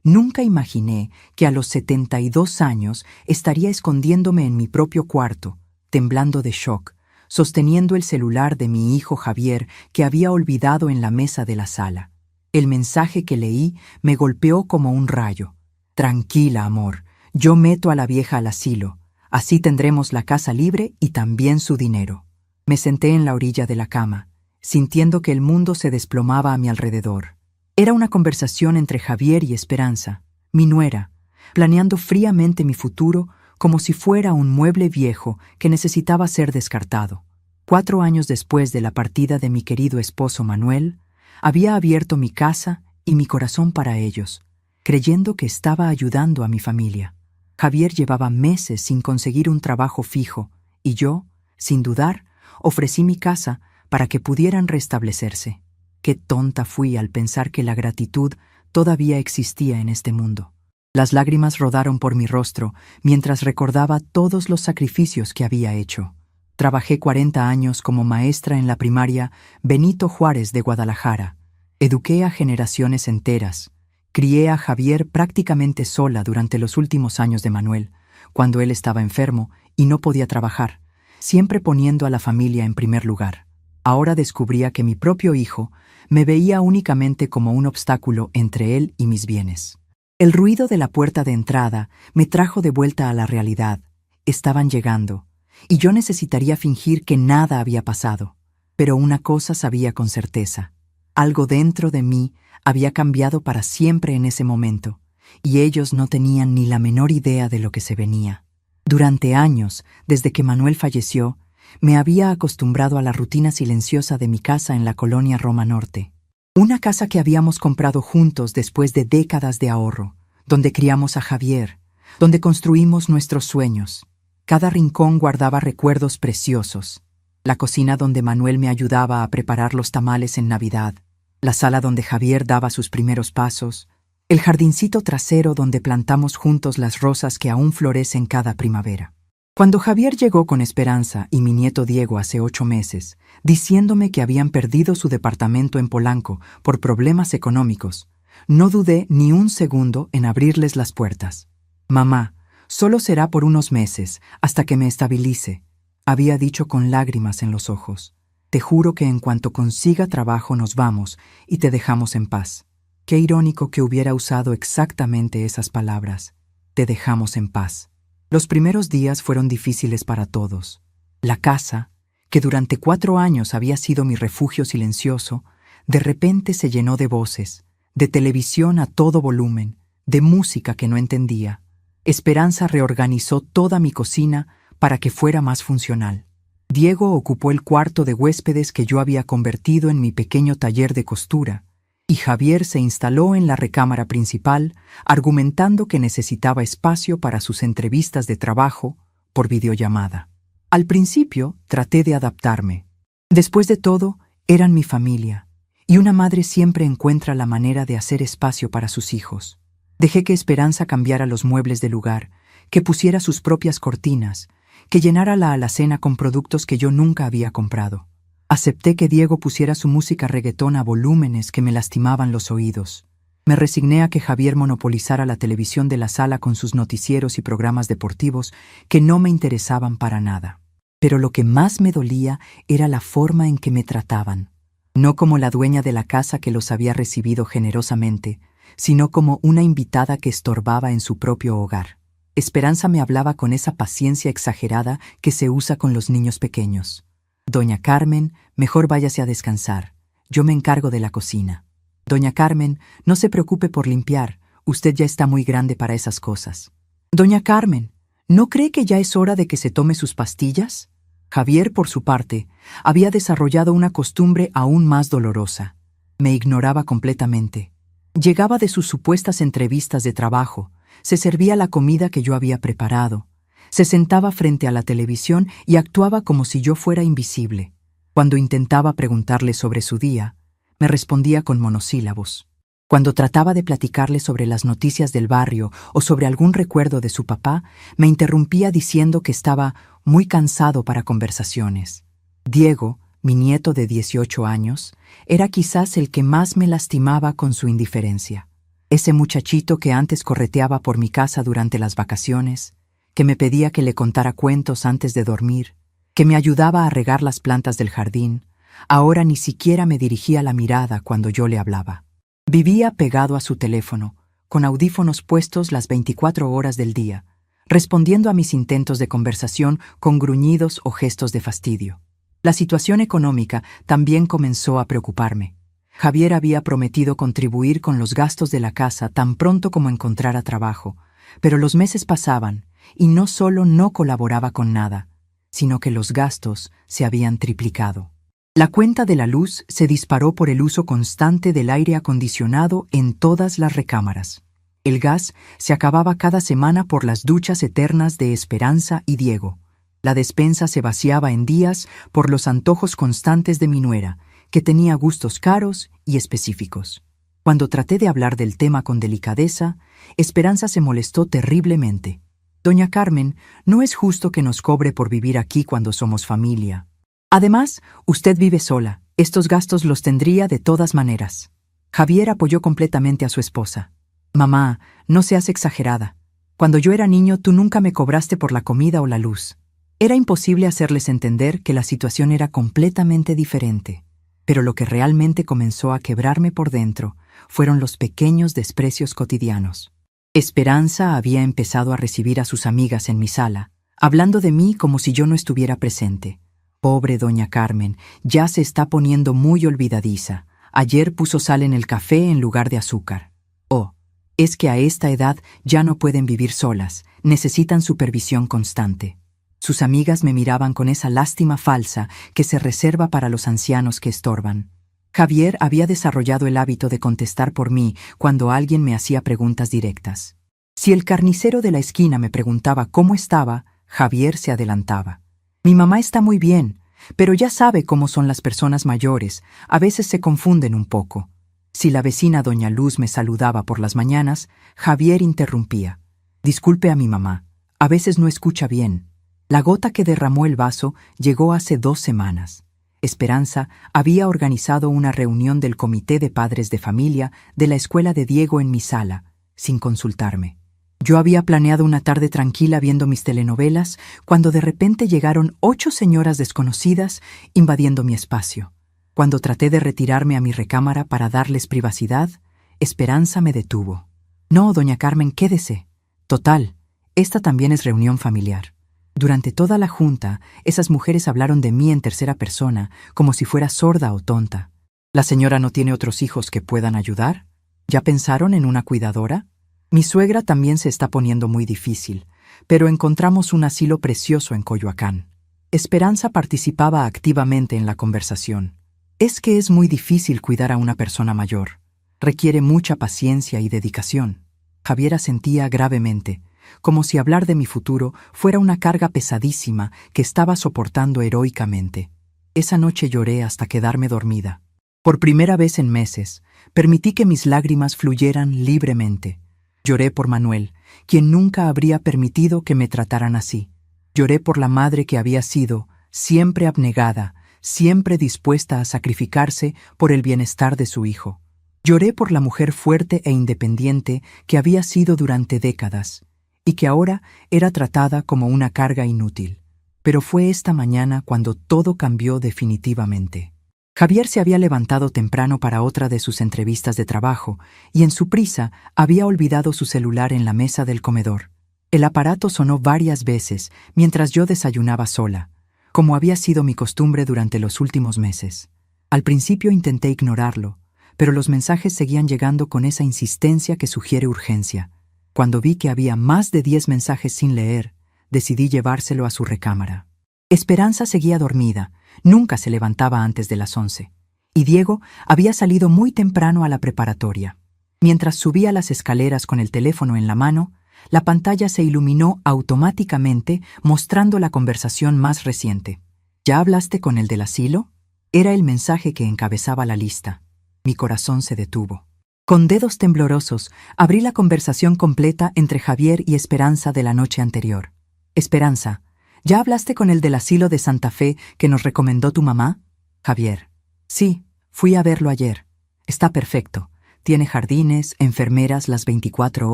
Nunca imaginé que a los 72 años estaría escondiéndome en mi propio cuarto, temblando de shock, sosteniendo el celular de mi hijo Javier que había olvidado en la mesa de la sala. El mensaje que leí me golpeó como un rayo. Tranquila, amor, yo meto a la vieja al asilo. Así tendremos la casa libre y también su dinero. Me senté en la orilla de la cama, sintiendo que el mundo se desplomaba a mi alrededor. Era una conversación entre Javier y Esperanza, mi nuera, planeando fríamente mi futuro como si fuera un mueble viejo que necesitaba ser descartado. 4 años después de la partida de mi querido esposo Manuel, había abierto mi casa y mi corazón para ellos, creyendo que estaba ayudando a mi familia. Javier llevaba meses sin conseguir un trabajo fijo y yo, sin dudar, ofrecí mi casa para que pudieran restablecerse. Qué tonta fui al pensar que la gratitud todavía existía en este mundo. Las lágrimas rodaron por mi rostro mientras recordaba todos los sacrificios que había hecho. Trabajé 40 años como maestra en la primaria Benito Juárez de Guadalajara. Eduqué a generaciones enteras. Crié a Javier prácticamente sola durante los últimos años de Manuel, cuando él estaba enfermo y no podía trabajar, siempre poniendo a la familia en primer lugar. Ahora descubría que mi propio hijo me veía únicamente como un obstáculo entre él y mis bienes. El ruido de la puerta de entrada me trajo de vuelta a la realidad. Estaban llegando, y yo necesitaría fingir que nada había pasado. Pero una cosa sabía con certeza. Algo dentro de mí había cambiado para siempre en ese momento, y ellos no tenían ni la menor idea de lo que se venía. Durante años, desde que Manuel falleció, me había acostumbrado a la rutina silenciosa de mi casa en la colonia Roma Norte. Una casa que habíamos comprado juntos después de décadas de ahorro, donde criamos a Javier, donde construimos nuestros sueños. Cada rincón guardaba recuerdos preciosos. La cocina donde Manuel me ayudaba a preparar los tamales en Navidad, la sala donde Javier daba sus primeros pasos, el jardincito trasero donde plantamos juntos las rosas que aún florecen cada primavera. Cuando Javier llegó con Esperanza y mi nieto Diego hace 8 meses, diciéndome que habían perdido su departamento en Polanco por problemas económicos, no dudé ni un segundo en abrirles las puertas. «Mamá, solo será por unos meses, hasta que me estabilice», había dicho con lágrimas en los ojos. «Te juro que en cuanto consiga trabajo nos vamos y te dejamos en paz». Qué irónico que hubiera usado exactamente esas palabras. «Te dejamos en paz». Los primeros días fueron difíciles para todos. La casa, que durante 4 años había sido mi refugio silencioso, de repente se llenó de voces, de televisión a todo volumen, de música que no entendía. Esperanza reorganizó toda mi cocina para que fuera más funcional. Diego ocupó el cuarto de huéspedes que yo había convertido en mi pequeño taller de costura, y Javier se instaló en la recámara principal, argumentando que necesitaba espacio para sus entrevistas de trabajo por videollamada. Al principio traté de adaptarme. Después de todo, eran mi familia, y una madre siempre encuentra la manera de hacer espacio para sus hijos. Dejé que Esperanza cambiara los muebles del lugar, que pusiera sus propias cortinas, que llenara la alacena con productos que yo nunca había comprado. Acepté que Diego pusiera su música reggaetón a volúmenes que me lastimaban los oídos. Me resigné a que Javier monopolizara la televisión de la sala con sus noticieros y programas deportivos que no me interesaban para nada. Pero lo que más me dolía era la forma en que me trataban. No como la dueña de la casa que los había recibido generosamente, sino como una invitada que estorbaba en su propio hogar. Esperanza me hablaba con esa paciencia exagerada que se usa con los niños pequeños. «Doña Carmen, mejor váyase a descansar. Yo me encargo de la cocina. Doña Carmen, no se preocupe por limpiar. Usted ya está muy grande para esas cosas. Doña Carmen, ¿no cree que ya es hora de que se tome sus pastillas?» Javier, por su parte, había desarrollado una costumbre aún más dolorosa. Me ignoraba completamente. Llegaba de sus supuestas entrevistas de trabajo, se servía la comida que yo había preparado, se sentaba frente a la televisión y actuaba como si yo fuera invisible. Cuando intentaba preguntarle sobre su día, me respondía con monosílabos. Cuando trataba de platicarle sobre las noticias del barrio o sobre algún recuerdo de su papá, me interrumpía diciendo que estaba muy cansado para conversaciones. Diego, mi nieto de 18 años, era quizás el que más me lastimaba con su indiferencia. Ese muchachito que antes correteaba por mi casa durante las vacaciones, que me pedía que le contara cuentos antes de dormir, que me ayudaba a regar las plantas del jardín, ahora ni siquiera me dirigía la mirada cuando yo le hablaba. Vivía pegado a su teléfono, con audífonos puestos las 24 horas del día, respondiendo a mis intentos de conversación con gruñidos o gestos de fastidio. La situación económica también comenzó a preocuparme. Javier había prometido contribuir con los gastos de la casa tan pronto como encontrara trabajo, pero los meses pasaban y no solo no colaboraba con nada, sino que los gastos se habían triplicado. La cuenta de la luz se disparó por el uso constante del aire acondicionado en todas las recámaras. El gas se acababa cada semana por las duchas eternas de Esperanza y Diego. La despensa se vaciaba en días por los antojos constantes de mi nuera, que tenía gustos caros y específicos. Cuando traté de hablar del tema con delicadeza, Esperanza se molestó terriblemente. Doña Carmen, no es justo que nos cobre por vivir aquí cuando somos familia. Además, usted vive sola. Estos gastos los tendría de todas maneras. Javier apoyó completamente a su esposa. Mamá, no seas exagerada. Cuando yo era niño, tú nunca me cobraste por la comida o la luz. Era imposible hacerles entender que la situación era completamente diferente. Pero lo que realmente comenzó a quebrarme por dentro fueron los pequeños desprecios cotidianos. Esperanza había empezado a recibir a sus amigas en mi sala, hablando de mí como si yo no estuviera presente. Pobre doña Carmen, ya se está poniendo muy olvidadiza. Ayer puso sal en el café en lugar de azúcar. Oh, es que a esta edad ya no pueden vivir solas, necesitan supervisión constante. Sus amigas me miraban con esa lástima falsa que se reserva para los ancianos que estorban. Javier había desarrollado el hábito de contestar por mí cuando alguien me hacía preguntas directas. Si el carnicero de la esquina me preguntaba cómo estaba, Javier se adelantaba. Mi mamá está muy bien, pero ya sabe cómo son las personas mayores, a veces se confunden un poco. Si la vecina doña Luz me saludaba por las mañanas, Javier interrumpía. Disculpe a mi mamá, a veces no escucha bien. La gota que derramó el vaso llegó hace 2 semanas. Esperanza había organizado una reunión del comité de padres de familia de la escuela de Diego en mi sala, sin consultarme. Yo había planeado una tarde tranquila viendo mis telenovelas cuando de repente llegaron 8 señoras desconocidas invadiendo mi espacio. Cuando traté de retirarme a mi recámara para darles privacidad, Esperanza me detuvo. No, doña Carmen, quédese. Total, esta también es reunión familiar. Durante toda la junta, esas mujeres hablaron de mí en tercera persona, como si fuera sorda o tonta. ¿La señora no tiene otros hijos que puedan ayudar? ¿Ya pensaron en una cuidadora? Mi suegra también se está poniendo muy difícil, pero encontramos un asilo precioso en Coyoacán. Esperanza participaba activamente en la conversación. Es que es muy difícil cuidar a una persona mayor. Requiere mucha paciencia y dedicación. Javier asentía gravemente, como si hablar de mi futuro fuera una carga pesadísima que estaba soportando heroicamente. Esa noche lloré hasta quedarme dormida. Por primera vez en meses, permití que mis lágrimas fluyeran libremente. Lloré por Manuel, quien nunca habría permitido que me trataran así. Lloré por la madre que había sido, siempre abnegada, siempre dispuesta a sacrificarse por el bienestar de su hijo. Lloré por la mujer fuerte e independiente que había sido durante décadas, y que ahora era tratada como una carga inútil. Pero fue esta mañana cuando todo cambió definitivamente. Javier se había levantado temprano para otra de sus entrevistas de trabajo y en su prisa había olvidado su celular en la mesa del comedor. El aparato sonó varias veces mientras yo desayunaba sola, como había sido mi costumbre durante los últimos meses. Al principio intenté ignorarlo, pero los mensajes seguían llegando con esa insistencia que sugiere urgencia. Cuando vi que había más de 10 mensajes sin leer, decidí llevárselo a su recámara. Esperanza seguía dormida, nunca se levantaba antes de las 11, y Diego había salido muy temprano a la preparatoria. Mientras subía las escaleras con el teléfono en la mano, la pantalla se iluminó automáticamente mostrando la conversación más reciente. ¿Ya hablaste con el del asilo? Era el mensaje que encabezaba la lista. Mi corazón se detuvo. Con dedos temblorosos, abrí la conversación completa entre Javier y Esperanza de la noche anterior. Esperanza, ¿ya hablaste con el del asilo de Santa Fe que nos recomendó tu mamá? Javier, sí, fui a verlo ayer. Está perfecto. Tiene jardines, enfermeras las 24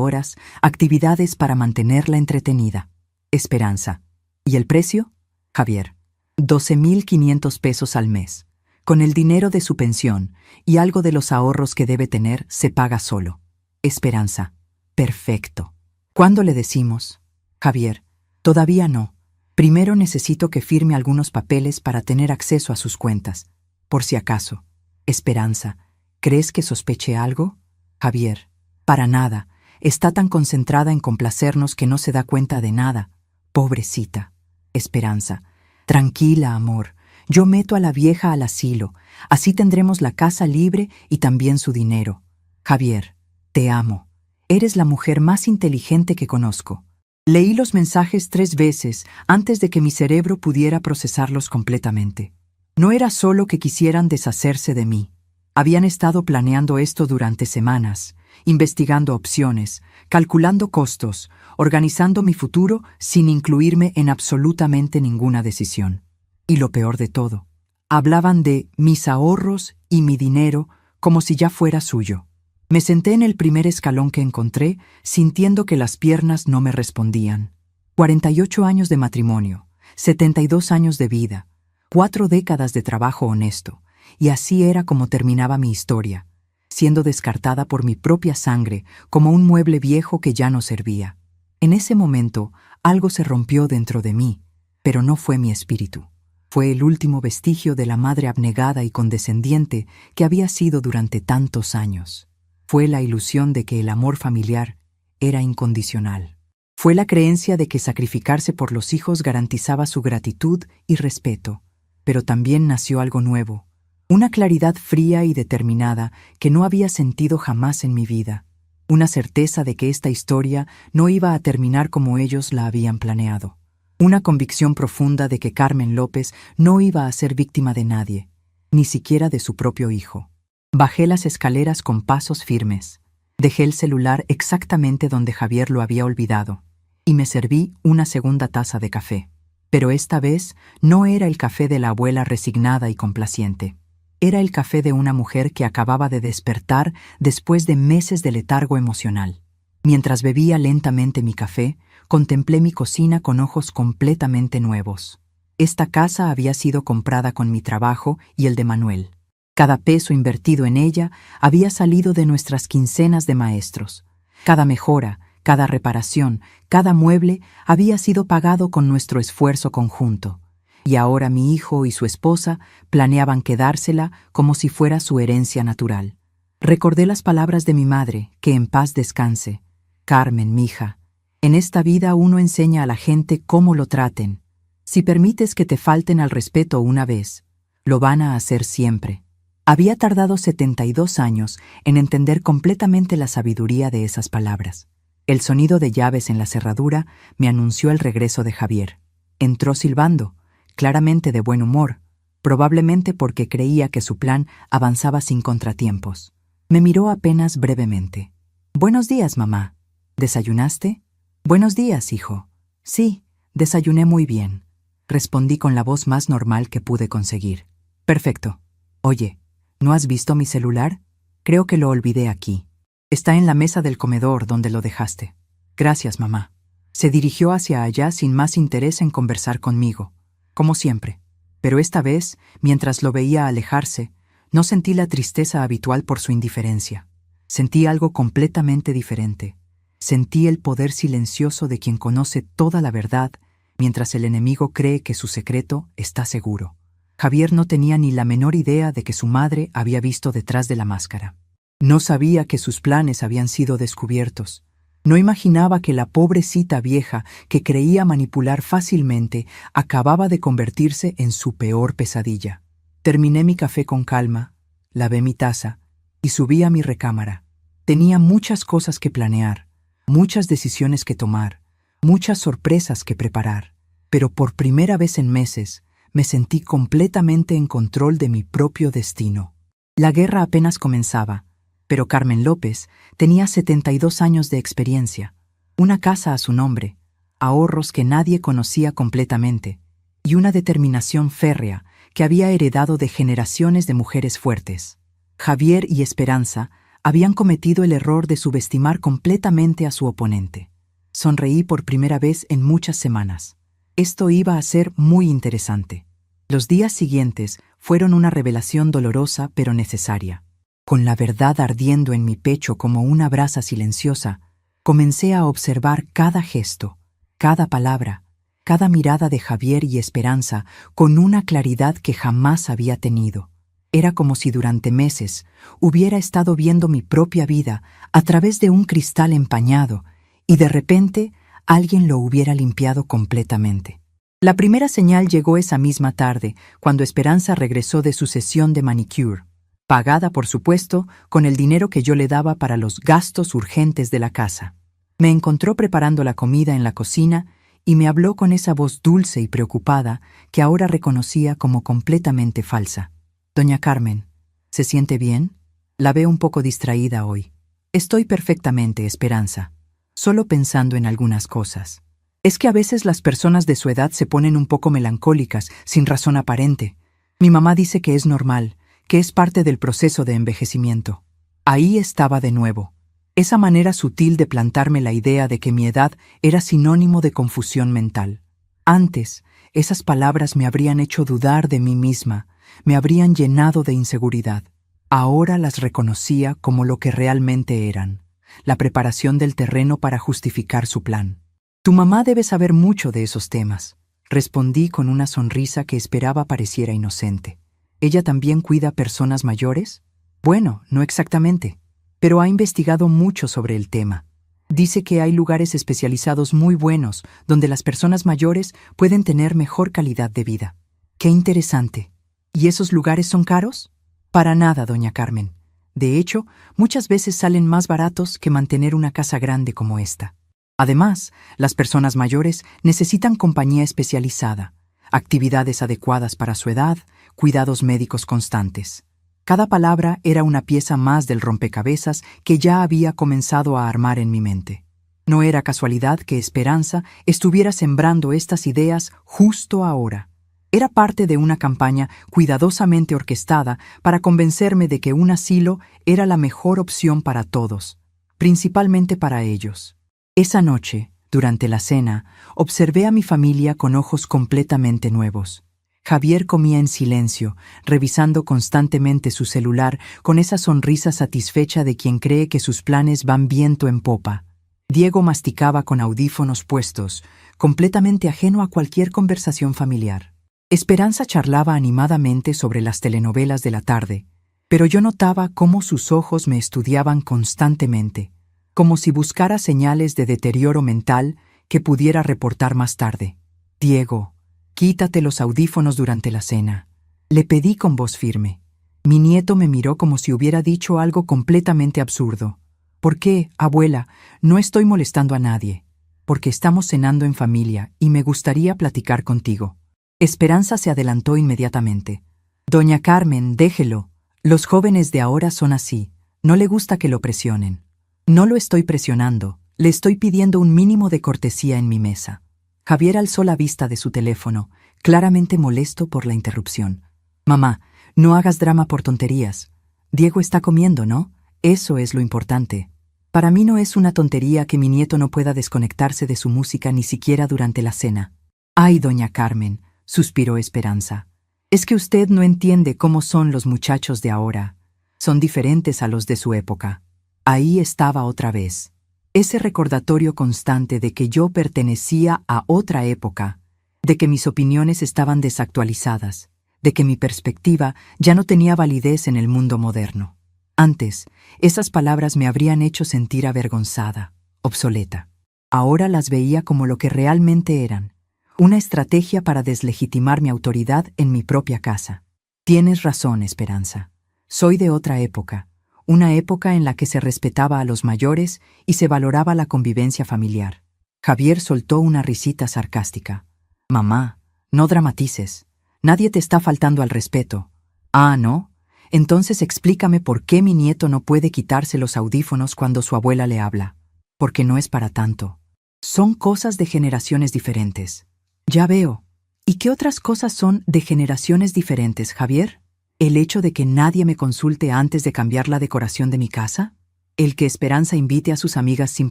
horas, actividades para mantenerla entretenida. Esperanza. ¿Y el precio? Javier. 12.500 pesos al mes. Con el dinero de su pensión y algo de los ahorros que debe tener, se paga solo. Esperanza. Perfecto. ¿Cuándo le decimos? Javier. Todavía no. Primero necesito que firme algunos papeles para tener acceso a sus cuentas. Por si acaso. Esperanza. ¿Crees que sospeche algo? Javier. Para nada. Está tan concentrada en complacernos que no se da cuenta de nada. Pobrecita. Esperanza. Tranquila, amor. Yo meto a la vieja al asilo. Así tendremos la casa libre y también su dinero. Javier. Te amo. Eres la mujer más inteligente que conozco. Leí los mensajes 3 veces antes de que mi cerebro pudiera procesarlos completamente. No era solo que quisieran deshacerse de mí. Habían estado planeando esto durante semanas, investigando opciones, calculando costos, organizando mi futuro sin incluirme en absolutamente ninguna decisión. Y lo peor de todo, hablaban de mis ahorros y mi dinero como si ya fuera suyo. Me senté en el primer escalón que encontré, sintiendo que las piernas no me respondían. 48 años de matrimonio, 72 años de vida, 4 décadas de trabajo honesto, y así era como terminaba mi historia, siendo descartada por mi propia sangre como un mueble viejo que ya no servía. En ese momento, algo se rompió dentro de mí, pero no fue mi espíritu. Fue el último vestigio de la madre abnegada y condescendiente que había sido durante tantos años. Fue la ilusión de que el amor familiar era incondicional. Fue la creencia de que sacrificarse por los hijos garantizaba su gratitud y respeto. Pero también nació algo nuevo, una claridad fría y determinada que no había sentido jamás en mi vida, una certeza de que esta historia no iba a terminar como ellos la habían planeado, una convicción profunda de que Carmen López no iba a ser víctima de nadie, ni siquiera de su propio hijo. Bajé las escaleras con pasos firmes, dejé el celular exactamente donde Javier lo había olvidado, y me serví una segunda taza de café. Pero esta vez no era el café de la abuela resignada y complaciente. Era el café de una mujer que acababa de despertar después de meses de letargo emocional. Mientras bebía lentamente mi café, contemplé mi cocina con ojos completamente nuevos. Esta casa había sido comprada con mi trabajo y el de Manuel. Cada peso invertido en ella había salido de nuestras quincenas de maestros. Cada mejora, cada reparación, cada mueble había sido pagado con nuestro esfuerzo conjunto. Y ahora mi hijo y su esposa planeaban quedársela como si fuera su herencia natural. Recordé las palabras de mi madre, que en paz descanse. Carmen, mija, en esta vida uno enseña a la gente cómo lo traten. Si permites que te falten al respeto una vez, lo van a hacer siempre. Había tardado 72 años en entender completamente la sabiduría de esas palabras. El sonido de llaves en la cerradura me anunció el regreso de Javier. Entró silbando, claramente de buen humor, probablemente porque creía que su plan avanzaba sin contratiempos. Me miró apenas brevemente. «Buenos días, mamá. ¿Desayunaste?» «Buenos días, hijo. Sí, desayuné muy bien», respondí con la voz más normal que pude conseguir. «Perfecto. Oye, ¿no has visto mi celular? Creo que lo olvidé aquí. Está en la mesa del comedor donde lo dejaste». «Gracias, mamá». Se dirigió hacia allá sin más interés en conversar conmigo, como siempre. Pero esta vez, mientras lo veía alejarse, no sentí la tristeza habitual por su indiferencia. Sentí algo completamente diferente. Sentí el poder silencioso de quien conoce toda la verdad, mientras el enemigo cree que su secreto está seguro. Javier no tenía ni la menor idea de que su madre había visto detrás de la máscara. No sabía que sus planes habían sido descubiertos. No imaginaba que la pobrecita vieja que creía manipular fácilmente acababa de convertirse en su peor pesadilla. Terminé mi café con calma, lavé mi taza y subí a mi recámara. Tenía muchas cosas que planear, muchas decisiones que tomar, muchas sorpresas que preparar, pero por primera vez en meses me sentí completamente en control de mi propio destino. La guerra apenas comenzaba, pero Carmen López tenía 72 años de experiencia, una casa a su nombre, ahorros que nadie conocía completamente, y una determinación férrea que había heredado de generaciones de mujeres fuertes. Javier y Esperanza Habían cometido el error de subestimar completamente a su oponente. Sonreí por primera vez en muchas semanas. Esto iba a ser muy interesante. Los días siguientes fueron una revelación dolorosa pero necesaria. Con la verdad ardiendo en mi pecho como una brasa silenciosa, comencé a observar cada gesto, cada palabra, cada mirada de Javier y Esperanza con una claridad que jamás había tenido. Era como si durante meses hubiera estado viendo mi propia vida a través de un cristal empañado y de repente alguien lo hubiera limpiado completamente. La primera señal llegó esa misma tarde, cuando Esperanza regresó de su sesión de manicure, pagada, por supuesto, con el dinero que yo le daba para los gastos urgentes de la casa. Me encontró preparando la comida en la cocina y me habló con esa voz dulce y preocupada que ahora reconocía como completamente falsa. «Doña Carmen, ¿se siente bien? La veo un poco distraída hoy». «Estoy perfectamente, Esperanza. Solo pensando en algunas cosas. Es que a veces las personas de su edad se ponen un poco melancólicas, sin razón aparente. Mi mamá dice que es normal, que es parte del proceso de envejecimiento». Ahí estaba de nuevo. Esa manera sutil de plantarme la idea de que mi edad era sinónimo de confusión mental. Antes, esas palabras me habrían hecho dudar de mí misma, me habrían llenado de inseguridad. Ahora las reconocía como lo que realmente eran, la preparación del terreno para justificar su plan. «Tu mamá debe saber mucho de esos temas», respondí con una sonrisa que esperaba pareciera inocente. «¿Ella también cuida personas mayores?» «Bueno, no exactamente, pero ha investigado mucho sobre el tema. Dice que hay lugares especializados muy buenos donde las personas mayores pueden tener mejor calidad de vida». «Qué interesante. ¿Y esos lugares son caros?» «Para nada, doña Carmen. De hecho, muchas veces salen más baratos que mantener una casa grande como esta. Además, las personas mayores necesitan compañía especializada, actividades adecuadas para su edad, cuidados médicos constantes». Cada palabra era una pieza más del rompecabezas que ya había comenzado a armar en mi mente. No era casualidad que Esperanza estuviera sembrando estas ideas justo ahora. Era parte de una campaña cuidadosamente orquestada para convencerme de que un asilo era la mejor opción para todos, principalmente para ellos. Esa noche, durante la cena, observé a mi familia con ojos completamente nuevos. Javier comía en silencio, revisando constantemente su celular con esa sonrisa satisfecha de quien cree que sus planes van viento en popa. Diego masticaba con audífonos puestos, completamente ajeno a cualquier conversación familiar. Esperanza charlaba animadamente sobre las telenovelas de la tarde, pero yo notaba cómo sus ojos me estudiaban constantemente, como si buscara señales de deterioro mental que pudiera reportar más tarde. «Diego, quítate los audífonos durante la cena», le pedí con voz firme. Mi nieto me miró como si hubiera dicho algo completamente absurdo. «¿Por qué, abuela? No estoy molestando a nadie. Porque estamos cenando en familia y me gustaría platicar contigo». Esperanza se adelantó inmediatamente. «Doña Carmen, déjelo. Los jóvenes de ahora son así. No le gusta que lo presionen». «No lo estoy presionando. Le estoy pidiendo un mínimo de cortesía en mi mesa». Javier alzó la vista de su teléfono, claramente molesto por la interrupción. «Mamá, no hagas drama por tonterías. Diego está comiendo, ¿no? Eso es lo importante. Para mí no es una tontería que mi nieto no pueda desconectarse de su música ni siquiera durante la cena». «Ay, doña Carmen», suspiró Esperanza. «Es que usted no entiende cómo son los muchachos de ahora. Son diferentes a los de su época». Ahí estaba otra vez. Ese recordatorio constante de que yo pertenecía a otra época, de que mis opiniones estaban desactualizadas, de que mi perspectiva ya no tenía validez en el mundo moderno. Antes, esas palabras me habrían hecho sentir avergonzada, obsoleta. Ahora las veía como lo que realmente eran, una estrategia para deslegitimar mi autoridad en mi propia casa. «Tienes razón, Esperanza. Soy de otra época. Una época en la que se respetaba a los mayores y se valoraba la convivencia familiar». Javier soltó una risita sarcástica. «Mamá, no dramatices. Nadie te está faltando al respeto». «Ah, ¿no? Entonces explícame por qué mi nieto no puede quitarse los audífonos cuando su abuela le habla». «Porque no es para tanto. Son cosas de generaciones diferentes». «Ya veo. ¿Y qué otras cosas son de generaciones diferentes, Javier?» ¿El hecho de que nadie me consulte antes de cambiar la decoración de mi casa? ¿El que Esperanza invite a sus amigas sin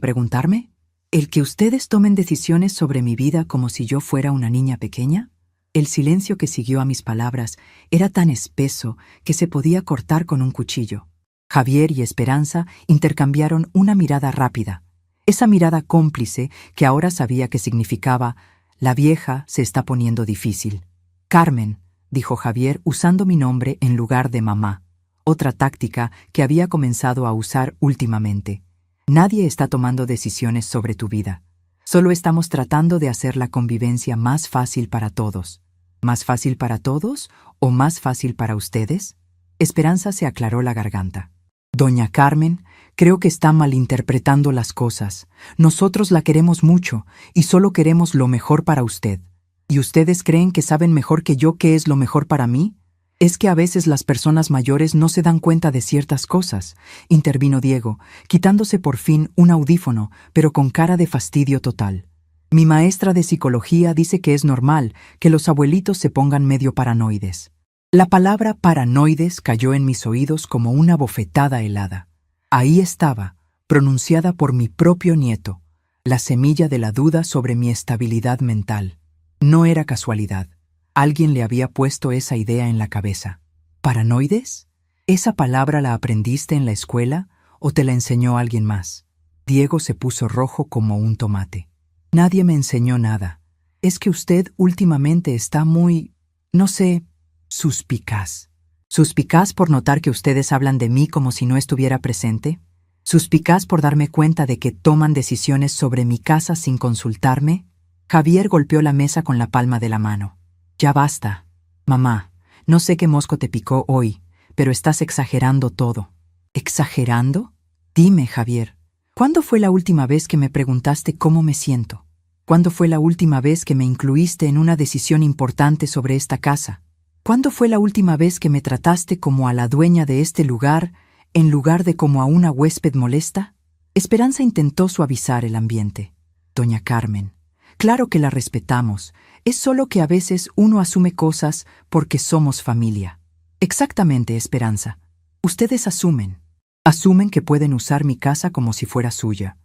preguntarme? ¿El que ustedes tomen decisiones sobre mi vida como si yo fuera una niña pequeña? El silencio que siguió a mis palabras era tan espeso que se podía cortar con un cuchillo. Javier y Esperanza intercambiaron una mirada rápida, esa mirada cómplice que ahora sabía que significaba: la vieja se está poniendo difícil. Carmen, dijo Javier usando mi nombre en lugar de mamá, otra táctica que había comenzado a usar últimamente. Nadie está tomando decisiones sobre tu vida. Solo estamos tratando de hacer la convivencia más fácil para todos. ¿Más fácil para todos o más fácil para ustedes? Esperanza se aclaró la garganta. Doña Carmen, creo que está malinterpretando las cosas. Nosotros la queremos mucho y solo queremos lo mejor para usted. ¿Y ustedes creen que saben mejor que yo qué es lo mejor para mí? Es que a veces las personas mayores no se dan cuenta de ciertas cosas, intervino Diego, quitándose por fin un audífono, pero con cara de fastidio total. Mi maestra de psicología dice que es normal que los abuelitos se pongan medio paranoides. La palabra paranoides cayó en mis oídos como una bofetada helada. Ahí estaba, pronunciada por mi propio nieto, la semilla de la duda sobre mi estabilidad mental. No era casualidad. Alguien le había puesto esa idea en la cabeza. ¿Paranoides? ¿Esa palabra la aprendiste en la escuela o te la enseñó alguien más? Diego se puso rojo como un tomate. Nadie me enseñó nada. Es que usted últimamente está muy, no sé, suspicaz. ¿Suspicaz por notar que ustedes hablan de mí como si no estuviera presente? ¿Suspicaz por darme cuenta de que toman decisiones sobre mi casa sin consultarme? Javier golpeó la mesa con la palma de la mano. Ya basta. Mamá, no sé qué mosco te picó hoy, pero estás exagerando todo. ¿Exagerando? Dime, Javier, ¿cuándo fue la última vez que me preguntaste cómo me siento? ¿Cuándo fue la última vez que me incluiste en una decisión importante sobre esta casa? ¿Cuándo fue la última vez que me trataste como a la dueña de este lugar, en lugar de como a una huésped molesta? Esperanza intentó suavizar el ambiente. Doña Carmen, claro que la respetamos, es solo que a veces uno asume cosas porque somos familia. Exactamente, Esperanza. Ustedes asumen. Asumen que pueden usar mi casa como si fuera suya.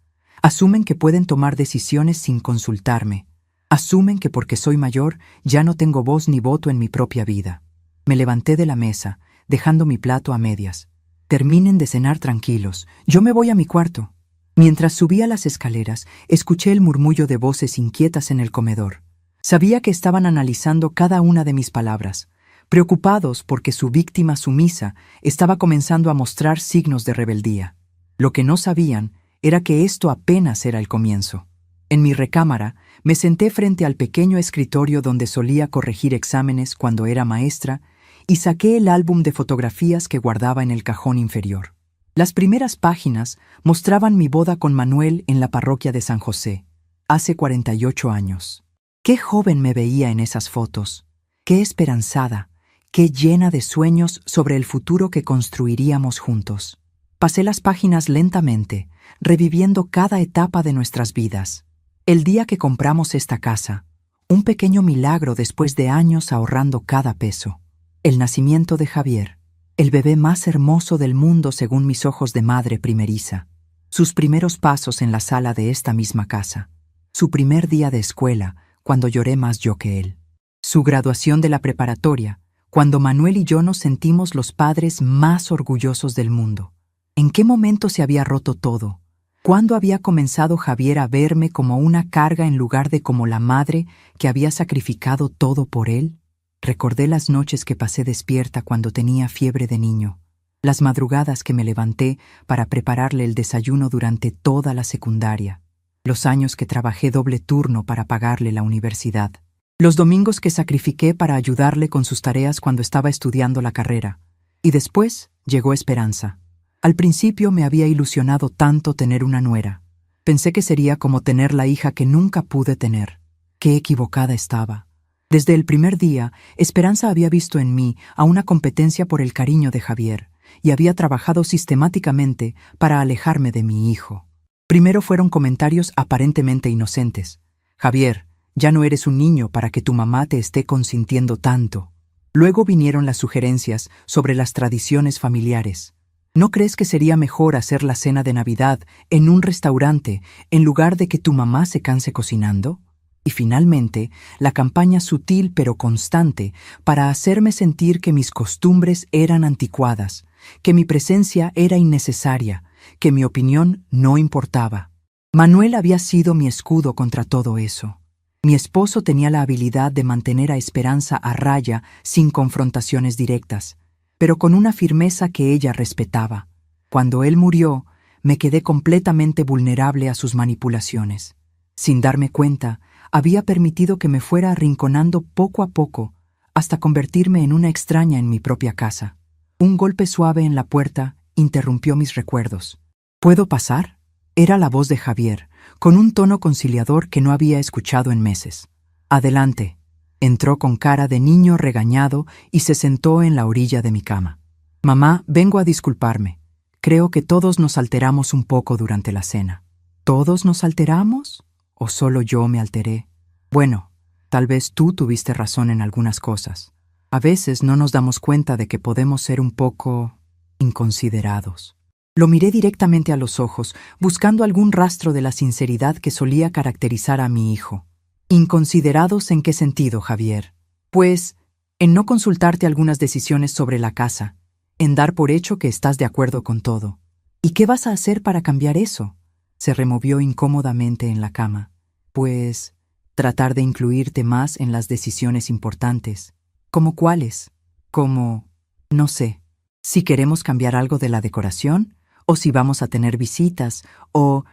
Asumen que pueden tomar decisiones sin consultarme. Asumen que porque soy mayor ya no tengo voz ni voto en mi propia vida. Me levanté de la mesa, dejando mi plato a medias. Terminen de cenar tranquilos, yo me voy a mi cuarto. Mientras subía las escaleras, escuché el murmullo de voces inquietas en el comedor. Sabía que estaban analizando cada una de mis palabras, preocupados porque su víctima sumisa estaba comenzando a mostrar signos de rebeldía. Lo que no sabían era que esto apenas era el comienzo. En mi recámara, me senté frente al pequeño escritorio donde solía corregir exámenes cuando era maestra y saqué el álbum de fotografías que guardaba en el cajón inferior. Las primeras páginas mostraban mi boda con Manuel en la parroquia de San José, hace 48 años. Qué joven me veía en esas fotos, qué esperanzada, qué llena de sueños sobre el futuro que construiríamos juntos. Pasé las páginas lentamente, reviviendo cada etapa de nuestras vidas. El día que compramos esta casa, un pequeño milagro después de años ahorrando cada peso. El nacimiento de Javier, el bebé más hermoso del mundo según mis ojos de madre primeriza. Sus primeros pasos en la sala de esta misma casa. Su primer día de escuela, cuando lloré más yo que él. Su graduación de la preparatoria, cuando Manuel y yo nos sentimos los padres más orgullosos del mundo. ¿En qué momento se había roto todo? ¿Cuándo había comenzado Javier a verme como una carga en lugar de como la madre que había sacrificado todo por él? Recordé las noches que pasé despierta cuando tenía fiebre de niño, las madrugadas que me levanté para prepararle el desayuno durante toda la secundaria, los años que trabajé doble turno para pagarle la universidad, los domingos que sacrifiqué para ayudarle con sus tareas cuando estaba estudiando la carrera. Y después llegó Esperanza. Al principio me había ilusionado tanto tener una nuera. Pensé que sería como tener la hija que nunca pude tener. Qué equivocada estaba. Desde el primer día, Esperanza había visto en mí a una competencia por el cariño de Javier y había trabajado sistemáticamente para alejarme de mi hijo. Primero fueron comentarios aparentemente inocentes. Javier, ya no eres un niño para que tu mamá te esté consintiendo tanto. Luego vinieron las sugerencias sobre las tradiciones familiares. ¿No crees que sería mejor hacer la cena de Navidad en un restaurante en lugar de que tu mamá se canse cocinando? Y finalmente, la campaña sutil pero constante para hacerme sentir que mis costumbres eran anticuadas, que mi presencia era innecesaria, que mi opinión no importaba. Manuel había sido mi escudo contra todo eso. Mi esposo tenía la habilidad de mantener a Esperanza a raya sin confrontaciones directas, pero con una firmeza que ella respetaba. Cuando él murió, me quedé completamente vulnerable a sus manipulaciones. Sin darme cuenta, había permitido que me fuera arrinconando poco a poco, hasta convertirme en una extraña en mi propia casa. Un golpe suave en la puerta interrumpió mis recuerdos. ¿Puedo pasar? Era la voz de Javier, con un tono conciliador que no había escuchado en meses. Adelante. Entró con cara de niño regañado y se sentó en la orilla de mi cama. Mamá, vengo a disculparme. Creo que todos nos alteramos un poco durante la cena. ¿Todos nos alteramos? ¿O solo yo me alteré? Bueno, tal vez tú tuviste razón en algunas cosas. A veces no nos damos cuenta de que podemos ser un poco inconsiderados. Lo miré directamente a los ojos, buscando algún rastro de la sinceridad que solía caracterizar a mi hijo. ¿Inconsiderados en qué sentido, Javier? Pues, en no consultarte algunas decisiones sobre la casa, en dar por hecho que estás de acuerdo con todo. ¿Y qué vas a hacer para cambiar eso? Se removió incómodamente en la cama. Pues, tratar de incluirte más en las decisiones importantes. ¿Cómo cuáles? Como, no sé, si queremos cambiar algo de la decoración, o si vamos a tener visitas, o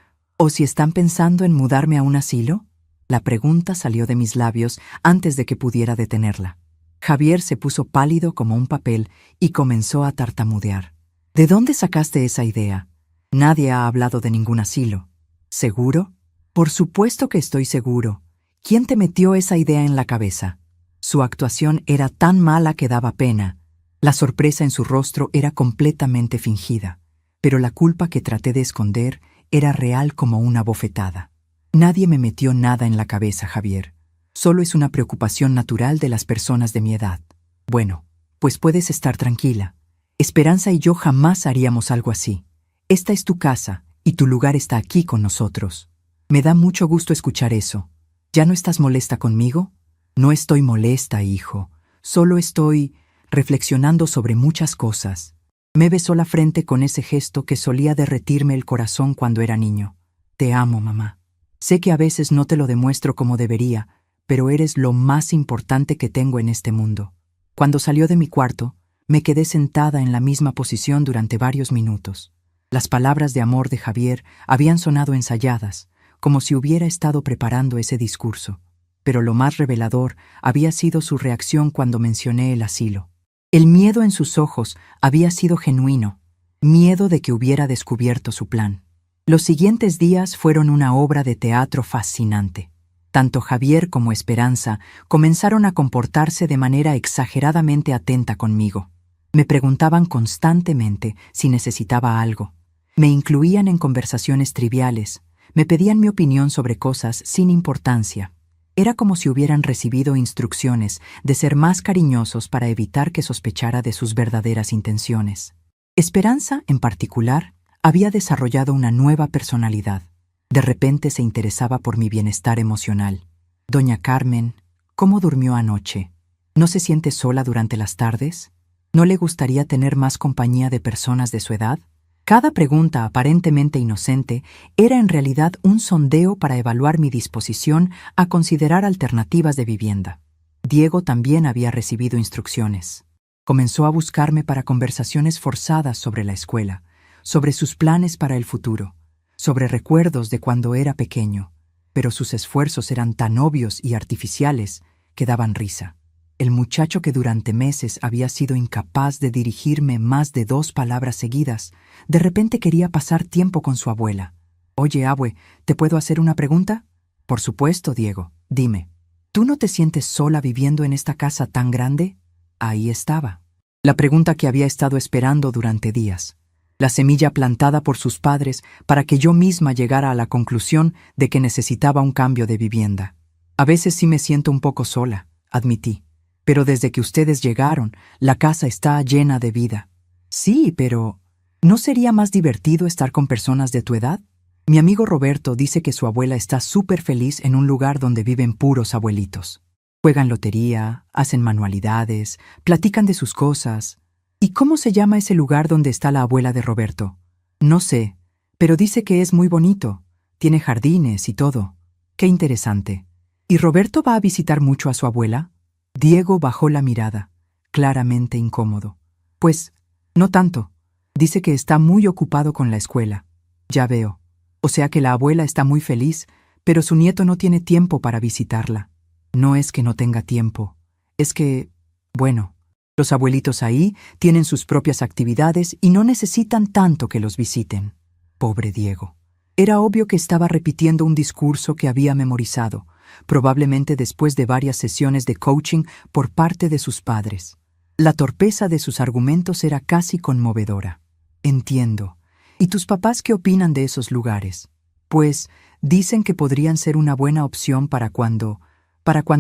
si están pensando en mudarme a un asilo. La pregunta salió de mis labios antes de que pudiera detenerla. Javier se puso pálido como un papel y comenzó a tartamudear. ¿De dónde sacaste esa idea? Nadie ha hablado de ningún asilo. ¿Seguro? Por supuesto que estoy seguro. ¿Quién te metió esa idea en la cabeza? Su actuación era tan mala que daba pena. La sorpresa en su rostro era completamente fingida, pero la culpa que traté de esconder era real como una bofetada. Nadie me metió nada en la cabeza, Javier. Solo es una preocupación natural de las personas de mi edad. Bueno, pues puedes estar tranquila. Esperanza y yo jamás haríamos algo así. Esta es tu casa y tu lugar está aquí con nosotros. Me da mucho gusto escuchar eso. ¿Ya no estás molesta conmigo? No estoy molesta, hijo. Solo estoy reflexionando sobre muchas cosas. Me besó la frente con ese gesto que solía derretirme el corazón cuando era niño. Te amo, mamá. Sé que a veces no te lo demuestro como debería, pero eres lo más importante que tengo en este mundo. Cuando salió de mi cuarto, me quedé sentada en la misma posición durante varios minutos. Las palabras de amor de Javier habían sonado ensayadas, como si hubiera estado preparando ese discurso. Pero lo más revelador había sido su reacción cuando mencioné el asilo. El miedo en sus ojos había sido genuino, miedo de que hubiera descubierto su plan. Los siguientes días fueron una obra de teatro fascinante. Tanto Javier como Esperanza comenzaron a comportarse de manera exageradamente atenta conmigo. Me preguntaban constantemente si necesitaba algo. Me incluían en conversaciones triviales. Me pedían mi opinión sobre cosas sin importancia. Era como si hubieran recibido instrucciones de ser más cariñosos para evitar que sospechara de sus verdaderas intenciones. Esperanza, en particular, había desarrollado una nueva personalidad. De repente se interesaba por mi bienestar emocional. Doña Carmen, ¿cómo durmió anoche? ¿No se siente sola durante las tardes? ¿No le gustaría tener más compañía de personas de su edad? Cada pregunta aparentemente inocente era en realidad un sondeo para evaluar mi disposición a considerar alternativas de vivienda. Diego también había recibido instrucciones. Comenzó a buscarme para conversaciones forzadas sobre la escuela, sobre sus planes para el futuro, sobre recuerdos de cuando era pequeño, pero sus esfuerzos eran tan obvios y artificiales que daban risa. El muchacho que durante meses había sido incapaz de dirigirme más de 2 palabras seguidas, de repente quería pasar tiempo con su abuela. «Oye, abue, ¿te puedo hacer una pregunta?» «Por supuesto, Diego. Dime, ¿tú no te sientes sola viviendo en esta casa tan grande?» Ahí estaba. La pregunta que había estado esperando durante días. La semilla plantada por sus padres para que yo misma llegara a la conclusión de que necesitaba un cambio de vivienda. «A veces sí me siento un poco sola», admití. Pero desde que ustedes llegaron, la casa está llena de vida. Sí, pero ¿no sería más divertido estar con personas de tu edad? Mi amigo Roberto dice que su abuela está súper feliz en un lugar donde viven puros abuelitos. Juegan lotería, hacen manualidades, platican de sus cosas. ¿Y cómo se llama ese lugar donde está la abuela de Roberto? No sé, pero dice que es muy bonito. Tiene jardines y todo. Qué interesante. ¿Y Roberto va a visitar mucho a su abuela? Diego bajó la mirada, claramente incómodo. Pues, no tanto. Dice que está muy ocupado con la escuela. Ya veo. O sea que la abuela está muy feliz, pero su nieto no tiene tiempo para visitarla. No es que no tenga tiempo. Es que, bueno, los abuelitos ahí tienen sus propias actividades y no necesitan tanto que los visiten. Pobre Diego. Era obvio que estaba repitiendo un discurso que había memorizado, probablemente después de varias sesiones de coaching por parte de sus padres. La torpeza de sus argumentos era casi conmovedora. Entiendo. ¿Y tus papás qué opinan de esos lugares? Pues dicen que podrían ser una buena opción para cuando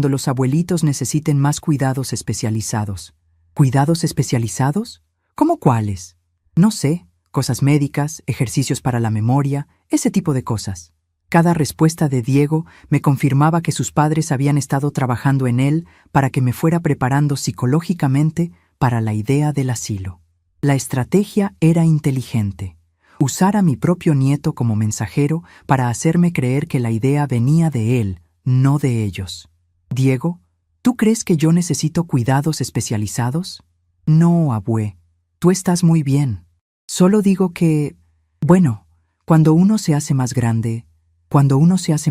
los abuelitos necesiten más cuidados especializados. ¿Cuidados especializados? ¿Cómo cuáles? No sé, cosas médicas, ejercicios para la memoria, ese tipo de cosas. Cada respuesta de Diego me confirmaba que sus padres habían estado trabajando en él para que me fuera preparando psicológicamente para la idea del asilo. La estrategia era inteligente. Usar a mi propio nieto como mensajero para hacerme creer que la idea venía de él, no de ellos. Diego, ¿tú crees que yo necesito cuidados especializados? No, abue. Tú estás muy bien. Solo digo que, bueno, cuando uno se hace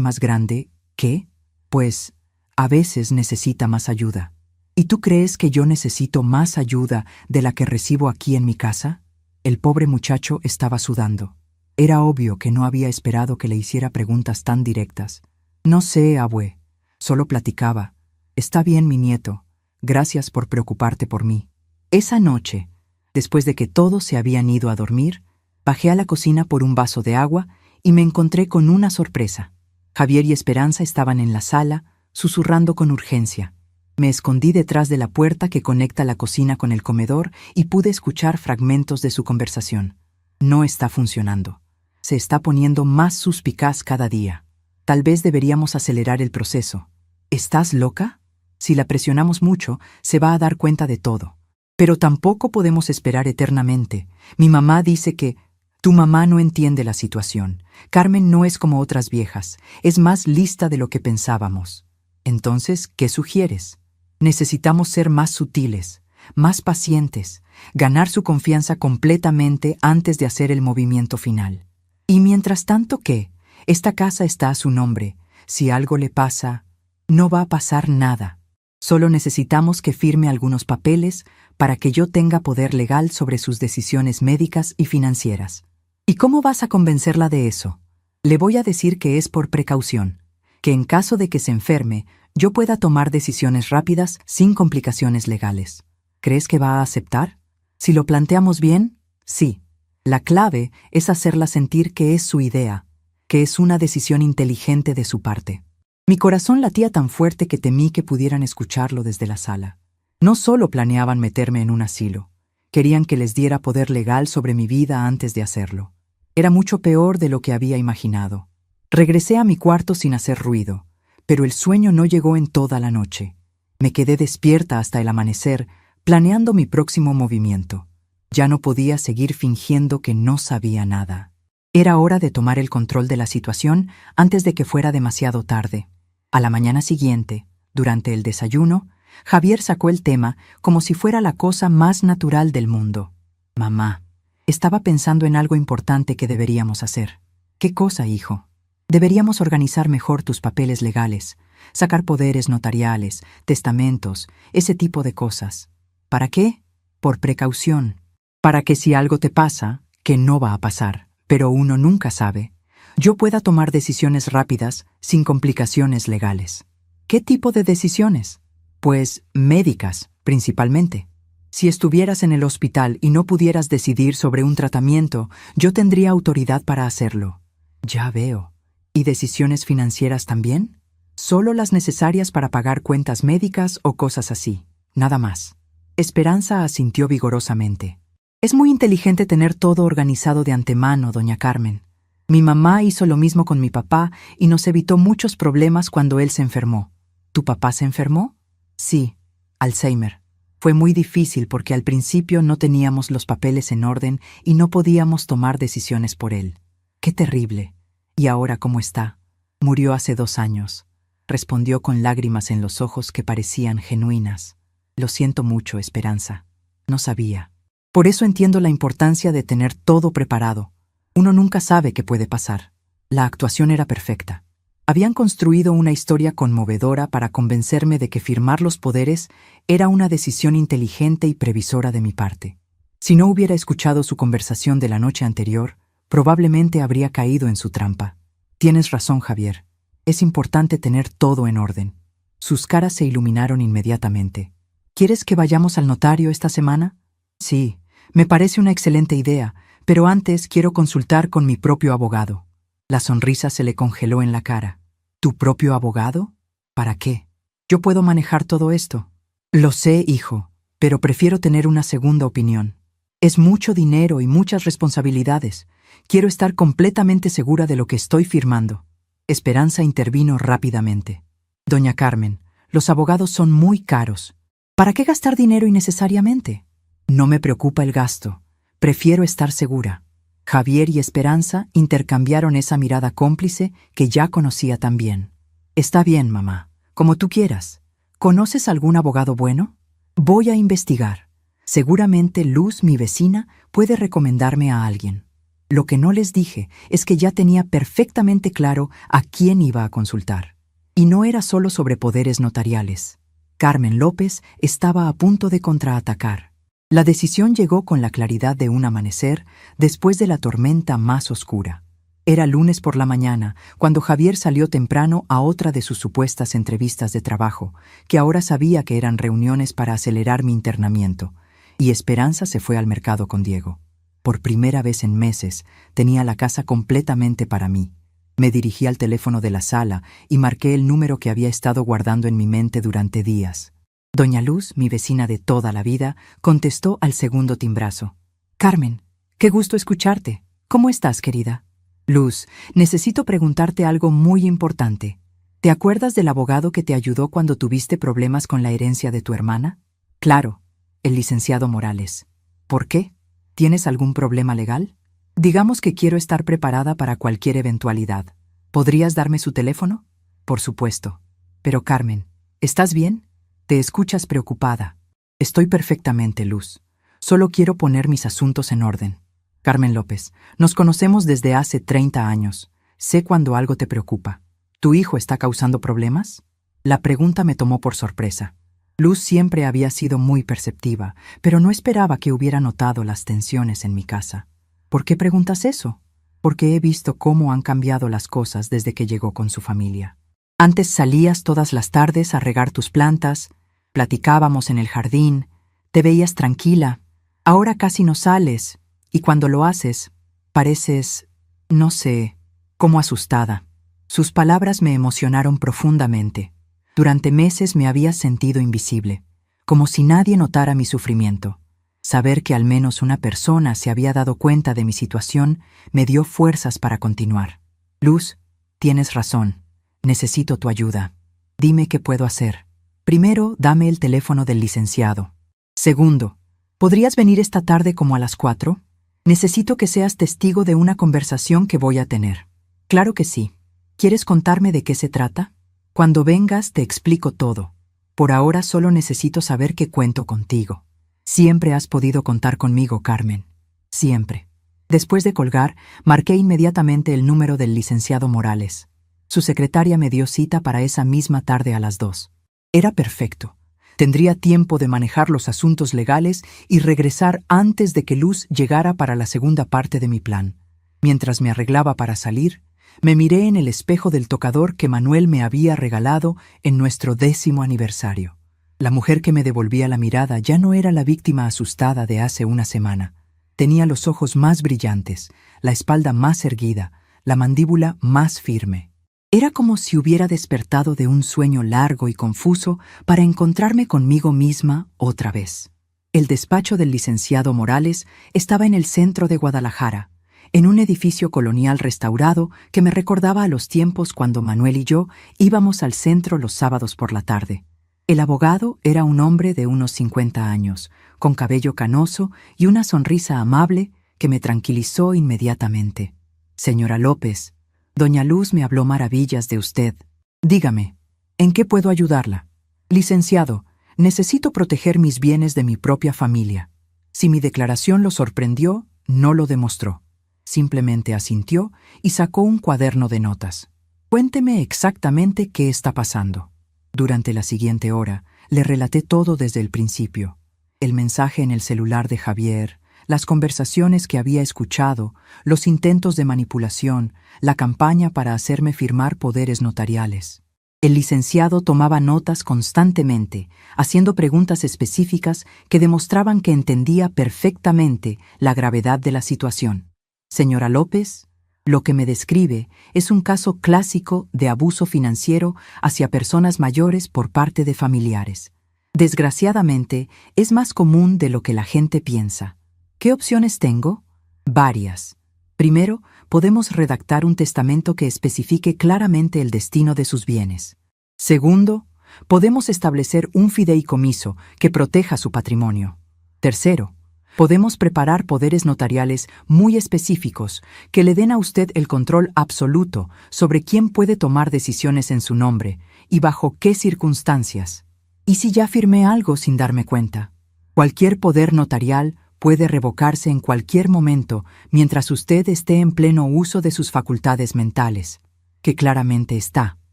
más grande, ¿qué? Pues, a veces necesita más ayuda. ¿Y tú crees que yo necesito más ayuda de la que recibo aquí en mi casa? El pobre muchacho estaba sudando. Era obvio que no había esperado que le hiciera preguntas tan directas. No sé, abue. Solo platicaba. Está bien, mi nieto. Gracias por preocuparte por mí. Esa noche, después de que todos se habían ido a dormir, bajé a la cocina por un vaso de agua y me encontré con una sorpresa. Javier y Esperanza estaban en la sala, susurrando con urgencia. Me escondí detrás de la puerta que conecta la cocina con el comedor y pude escuchar fragmentos de su conversación. No está funcionando. Se está poniendo más suspicaz cada día. Tal vez deberíamos acelerar el proceso. ¿Estás loca? Si la presionamos mucho, se va a dar cuenta de todo. Pero tampoco podemos esperar eternamente. Mi mamá dice que tu mamá no entiende la situación. Carmen no es como otras viejas. Es más lista de lo que pensábamos. Entonces, ¿qué sugieres? Necesitamos ser más sutiles, más pacientes, ganar su confianza completamente antes de hacer el movimiento final. Y mientras tanto, ¿qué? Esta casa está a su nombre. Si algo le pasa, no va a pasar nada. Solo necesitamos que firme algunos papeles para que yo tenga poder legal sobre sus decisiones médicas y financieras. ¿Y cómo vas a convencerla de eso? Le voy a decir que es por precaución, que en caso de que se enferme, yo pueda tomar decisiones rápidas sin complicaciones legales. ¿Crees que va a aceptar? Si lo planteamos bien, sí. La clave es hacerla sentir que es su idea, que es una decisión inteligente de su parte. Mi corazón latía tan fuerte que temí que pudieran escucharlo desde la sala. No solo planeaban meterme en un asilo, querían que les diera poder legal sobre mi vida antes de hacerlo. Era mucho peor de lo que había imaginado. Regresé a mi cuarto sin hacer ruido, pero el sueño no llegó en toda la noche. Me quedé despierta hasta el amanecer, planeando mi próximo movimiento. Ya no podía seguir fingiendo que no sabía nada. Era hora de tomar el control de la situación antes de que fuera demasiado tarde. A la mañana siguiente, durante el desayuno, Javier sacó el tema como si fuera la cosa más natural del mundo. Mamá, estaba pensando en algo importante que deberíamos hacer. ¿Qué cosa, hijo? Deberíamos organizar mejor tus papeles legales, sacar poderes notariales, testamentos, ese tipo de cosas. ¿Para qué? Por precaución. Para que si algo te pasa, que no va a pasar, pero uno nunca sabe, yo pueda tomar decisiones rápidas sin complicaciones legales. ¿Qué tipo de decisiones? Pues médicas, principalmente. Si estuvieras en el hospital y no pudieras decidir sobre un tratamiento, yo tendría autoridad para hacerlo. Ya veo. ¿Y decisiones financieras también? Solo las necesarias para pagar cuentas médicas o cosas así. nada más. Esperanza asintió vigorosamente. Es muy inteligente tener todo organizado de antemano, doña Carmen. Mi mamá hizo lo mismo con mi papá y nos evitó muchos problemas cuando él se enfermó. ¿Tu papá se enfermó? Sí, Alzheimer. Fue muy difícil porque al principio no teníamos los papeles en orden y no podíamos tomar decisiones por él. ¡Qué terrible! ¿Y ahora cómo está? Murió hace 2 años. Respondió con lágrimas en los ojos que parecían genuinas. Lo siento mucho, Esperanza. No sabía. Por eso entiendo la importancia de tener todo preparado. Uno nunca sabe qué puede pasar. La actuación era perfecta. Habían construido una historia conmovedora para convencerme de que firmar los poderes era una decisión inteligente y previsora de mi parte. Si no hubiera escuchado su conversación de la noche anterior, probablemente habría caído en su trampa. Tienes razón, Javier. Es importante tener todo en orden. Sus caras se iluminaron inmediatamente. ¿Quieres que vayamos al notario esta semana? Sí, me parece una excelente idea, pero antes quiero consultar con mi propio abogado. La sonrisa se le congeló en la cara. ¿Tu propio abogado? ¿Para qué? Yo puedo manejar todo esto. Lo sé, hijo, pero prefiero tener una segunda opinión. Es mucho dinero y muchas responsabilidades. Quiero estar completamente segura de lo que estoy firmando. Esperanza intervino rápidamente. Doña Carmen, los abogados son muy caros. ¿Para qué gastar dinero innecesariamente? No me preocupa el gasto. Prefiero estar segura. Javier y Esperanza intercambiaron esa mirada cómplice que ya conocía tan bien. Está bien, mamá, como tú quieras. ¿Conoces algún abogado bueno? Voy a investigar. Seguramente Luz, mi vecina, puede recomendarme a alguien. Lo que no les dije es que ya tenía perfectamente claro a quién iba a consultar. Y no era solo sobre poderes notariales. Carmen López estaba a punto de contraatacar. La decisión llegó con la claridad de un amanecer después de la tormenta más oscura. Era lunes por la mañana, cuando Javier salió temprano a otra de sus supuestas entrevistas de trabajo, que ahora sabía que eran reuniones para acelerar mi internamiento, y Esperanza se fue al mercado con Diego. Por primera vez en meses, tenía la casa completamente para mí. Me dirigí al teléfono de la sala y marqué el número que había estado guardando en mi mente durante días. Doña Luz, mi vecina de toda la vida, contestó al segundo timbrazo. Carmen, qué gusto escucharte. ¿Cómo estás, querida? Luz, necesito preguntarte algo muy importante. ¿Te acuerdas del abogado que te ayudó cuando tuviste problemas con la herencia de tu hermana? Claro, el licenciado Morales. ¿Por qué? ¿Tienes algún problema legal? Digamos que quiero estar preparada para cualquier eventualidad. ¿Podrías darme su teléfono? Por supuesto. Pero Carmen, ¿estás bien? Te escuchas preocupada. Estoy perfectamente, Luz. Solo quiero poner mis asuntos en orden. Carmen López, nos conocemos desde hace 30 años. Sé cuando algo te preocupa. ¿Tu hijo está causando problemas? La pregunta me tomó por sorpresa. Luz siempre había sido muy perceptiva, pero no esperaba que hubiera notado las tensiones en mi casa. ¿Por qué preguntas eso? Porque he visto cómo han cambiado las cosas desde que llegó con su familia. Antes salías todas las tardes a regar tus plantas, platicábamos en el jardín, te veías tranquila. Ahora casi no sales, y cuando lo haces, pareces, no sé, como asustada. Sus palabras me emocionaron profundamente. Durante meses me había sentido invisible, como si nadie notara mi sufrimiento. Saber que al menos una persona se había dado cuenta de mi situación me dio fuerzas para continuar. Luz, tienes razón. Necesito tu ayuda. Dime qué puedo hacer. Primero, dame el teléfono del licenciado. Segundo, ¿podrías venir esta tarde como a las 4? Necesito que seas testigo de una conversación que voy a tener. Claro que sí. ¿Quieres contarme de qué se trata? Cuando vengas te explico todo. Por ahora solo necesito saber que cuento contigo. Siempre has podido contar conmigo, Carmen. Siempre. Después de colgar, marqué inmediatamente el número del licenciado Morales. Su secretaria me dio cita para esa misma tarde a las 2. Era perfecto. Tendría tiempo de manejar los asuntos legales y regresar antes de que Luz llegara para la segunda parte de mi plan. Mientras me arreglaba para salir, me miré en el espejo del tocador que Manuel me había regalado en nuestro 10º aniversario. La mujer que me devolvía la mirada ya no era la víctima asustada de hace una semana. Tenía los ojos más brillantes, la espalda más erguida, la mandíbula más firme. Era como si hubiera despertado de un sueño largo y confuso para encontrarme conmigo misma otra vez. El despacho del licenciado Morales estaba en el centro de Guadalajara, en un edificio colonial restaurado que me recordaba a los tiempos cuando Manuel y yo íbamos al centro los sábados por la tarde. El abogado era un hombre de unos 50 años, con cabello canoso y una sonrisa amable que me tranquilizó inmediatamente. Señora López, doña Luz me habló maravillas de usted. Dígame, ¿en qué puedo ayudarla? Licenciado, necesito proteger mis bienes de mi propia familia. Si mi declaración lo sorprendió, no lo demostró. Simplemente asintió y sacó un cuaderno de notas. Cuénteme exactamente qué está pasando. Durante la siguiente hora, le relaté todo desde el principio. El mensaje en el celular de Javier, las conversaciones que había escuchado, los intentos de manipulación, la campaña para hacerme firmar poderes notariales. El licenciado tomaba notas constantemente, haciendo preguntas específicas que demostraban que entendía perfectamente la gravedad de la situación. Señora López, lo que me describe es un caso clásico de abuso financiero hacia personas mayores por parte de familiares. Desgraciadamente, es más común de lo que la gente piensa. ¿Qué opciones tengo? Varias. Primero, podemos redactar un testamento que especifique claramente el destino de sus bienes. Segundo, podemos establecer un fideicomiso que proteja su patrimonio. Tercero, podemos preparar poderes notariales muy específicos que le den a usted el control absoluto sobre quién puede tomar decisiones en su nombre y bajo qué circunstancias. ¿Y si ya firmé algo sin darme cuenta? Cualquier poder notarial puede revocarse en cualquier momento mientras usted esté en pleno uso de sus facultades mentales, que claramente está.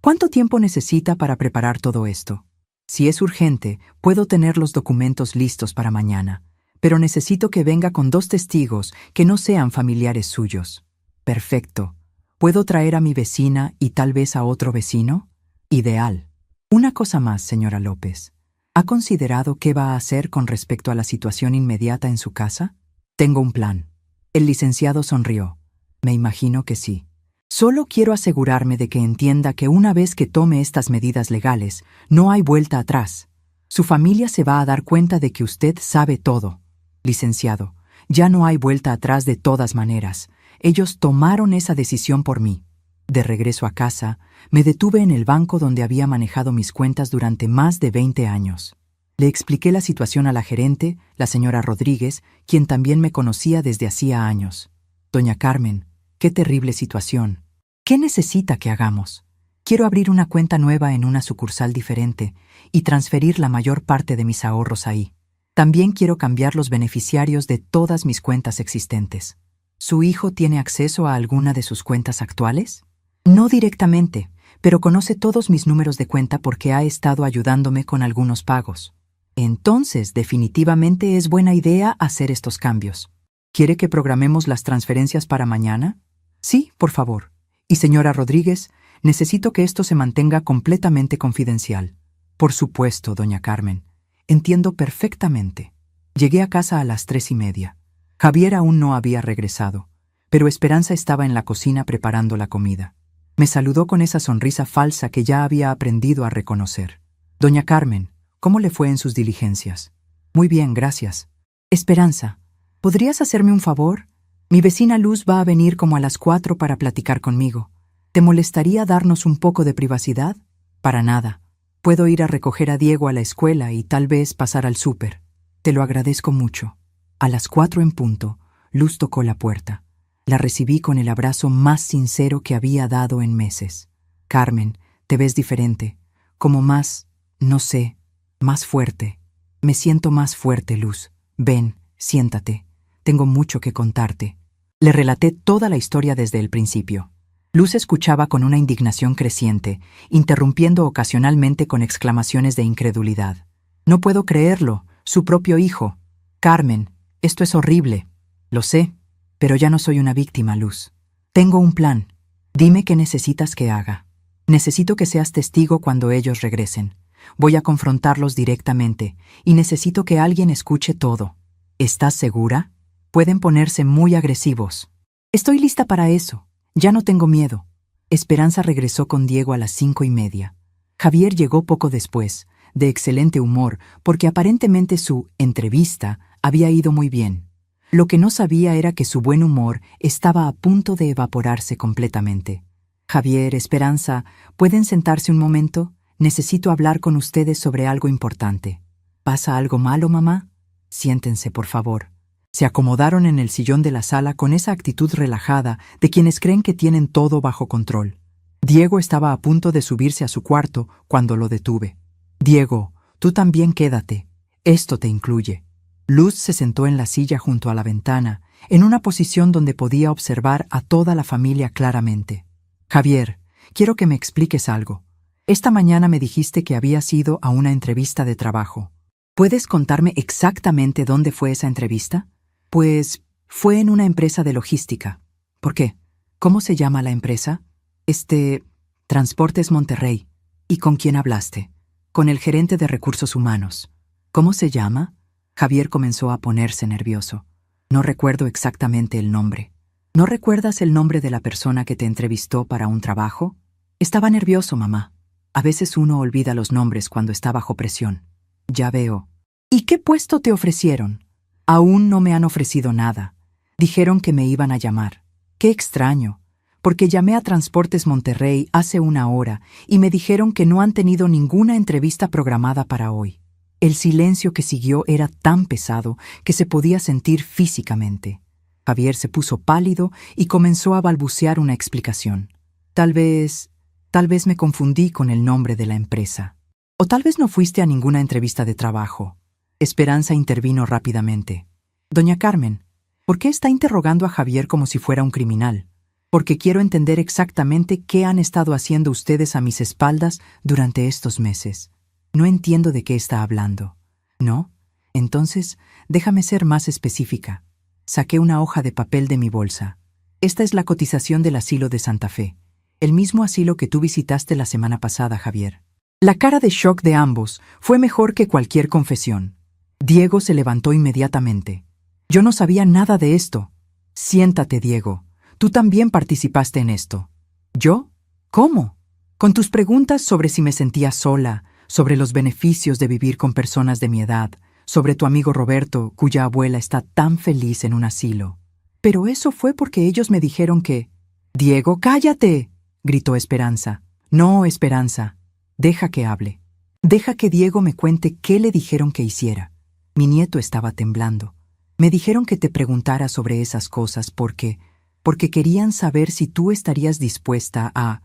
¿Cuánto tiempo necesita para preparar todo esto? Si es urgente, puedo tener los documentos listos para mañana, pero necesito que venga con 2 testigos que no sean familiares suyos. Perfecto. ¿Puedo traer a mi vecina y tal vez a otro vecino? Ideal. Una cosa más, señora López. ¿Ha considerado qué va a hacer con respecto a la situación inmediata en su casa? Tengo un plan. El licenciado sonrió. Me imagino que sí. Solo quiero asegurarme de que entienda que una vez que tome estas medidas legales, no hay vuelta atrás. Su familia se va a dar cuenta de que usted sabe todo. Licenciado, ya no hay vuelta atrás de todas maneras. Ellos tomaron esa decisión por mí. De regreso a casa, me detuve en el banco donde había manejado mis cuentas durante más de 20 años. Le expliqué la situación a la gerente, la señora Rodríguez, quien también me conocía desde hacía años. Doña Carmen, qué terrible situación. ¿Qué necesita que hagamos? Quiero abrir una cuenta nueva en una sucursal diferente y transferir la mayor parte de mis ahorros ahí. También quiero cambiar los beneficiarios de todas mis cuentas existentes. ¿Su hijo tiene acceso a alguna de sus cuentas actuales? No directamente, pero conoce todos mis números de cuenta porque ha estado ayudándome con algunos pagos. Entonces, definitivamente es buena idea hacer estos cambios. ¿Quiere que programemos las transferencias para mañana? Sí, por favor. Y señora Rodríguez, necesito que esto se mantenga completamente confidencial. Por supuesto, doña Carmen. Entiendo perfectamente. Llegué a casa a las 3:30. Javier aún no había regresado, pero Esperanza estaba en la cocina preparando la comida. Me saludó con esa sonrisa falsa que ya había aprendido a reconocer. Doña Carmen, ¿cómo le fue en sus diligencias? Muy bien, gracias. Esperanza, ¿podrías hacerme un favor? Mi vecina Luz va a venir como a las 4 para platicar conmigo. ¿Te molestaría darnos un poco de privacidad? Para nada. Puedo ir a recoger a Diego a la escuela y tal vez pasar al súper. Te lo agradezco mucho. A las 4 en punto, Luz tocó la puerta. La recibí con el abrazo más sincero que había dado en meses. Carmen, te ves diferente, como más, no sé, más fuerte. Me siento más fuerte, Luz. Ven, siéntate. Tengo mucho que contarte. Le relaté toda la historia desde el principio. Luz escuchaba con una indignación creciente, interrumpiendo ocasionalmente con exclamaciones de incredulidad. No puedo creerlo, su propio hijo. Carmen, esto es horrible. Lo sé, pero ya no soy una víctima, Luz. Tengo un plan. Dime qué necesitas que haga. Necesito que seas testigo cuando ellos regresen. Voy a confrontarlos directamente y necesito que alguien escuche todo. ¿Estás segura? Pueden ponerse muy agresivos. Estoy lista para eso. Ya no tengo miedo. Esperanza regresó con Diego a las 5:30. Javier llegó poco después, de excelente humor, porque aparentemente su entrevista había ido muy bien. Lo que no sabía era que su buen humor estaba a punto de evaporarse completamente. Javier, Esperanza, ¿pueden sentarse un momento? Necesito hablar con ustedes sobre algo importante. ¿Pasa algo malo, mamá? Siéntense, por favor. Se acomodaron en el sillón de la sala con esa actitud relajada de quienes creen que tienen todo bajo control. Diego estaba a punto de subirse a su cuarto cuando lo detuve. Diego, tú también quédate. Esto te incluye. Luz se sentó en la silla junto a la ventana, en una posición donde podía observar a toda la familia claramente. Javier, quiero que me expliques algo. Esta mañana me dijiste que habías ido a una entrevista de trabajo. ¿Puedes contarme exactamente dónde fue esa entrevista? Pues fue en una empresa de logística. ¿Por qué? ¿Cómo se llama la empresa? Transportes Monterrey. ¿Y con quién hablaste? Con el gerente de recursos humanos. ¿Cómo se llama? Javier comenzó a ponerse nervioso. No recuerdo exactamente el nombre. ¿No recuerdas el nombre de la persona que te entrevistó para un trabajo? Estaba nervioso, mamá. A veces uno olvida los nombres cuando está bajo presión. Ya veo. ¿Y qué puesto te ofrecieron? Aún no me han ofrecido nada. Dijeron que me iban a llamar. Qué extraño, porque llamé a Transportes Monterrey hace una hora y me dijeron que no han tenido ninguna entrevista programada para hoy. El silencio que siguió era tan pesado que se podía sentir físicamente. Javier se puso pálido y comenzó a balbucear una explicación. Tal vez me confundí con el nombre de la empresa. O tal vez no fuiste a ninguna entrevista de trabajo. Esperanza intervino rápidamente. Doña Carmen, ¿por qué está interrogando a Javier como si fuera un criminal? Porque quiero entender exactamente qué han estado haciendo ustedes a mis espaldas durante estos meses. No entiendo de qué está hablando. ¿No? Entonces, déjame ser más específica. Saqué una hoja de papel de mi bolsa. Esta es la cotización del asilo de Santa Fe, el mismo asilo que tú visitaste la semana pasada, Javier. La cara de shock de ambos fue mejor que cualquier confesión. Diego se levantó inmediatamente. Yo no sabía nada de esto. Siéntate, Diego. Tú también participaste en esto. ¿Yo? ¿Cómo? Con tus preguntas sobre si me sentía sola, sobre los beneficios de vivir con personas de mi edad, sobre tu amigo Roberto, cuya abuela está tan feliz en un asilo. Pero eso fue porque ellos me dijeron que... «Diego, cállate», gritó Esperanza. «No, Esperanza. Deja que hable. Deja que Diego me cuente qué le dijeron que hiciera». Mi nieto estaba temblando. Me dijeron que te preguntara sobre esas cosas porque querían saber si tú estarías dispuesta a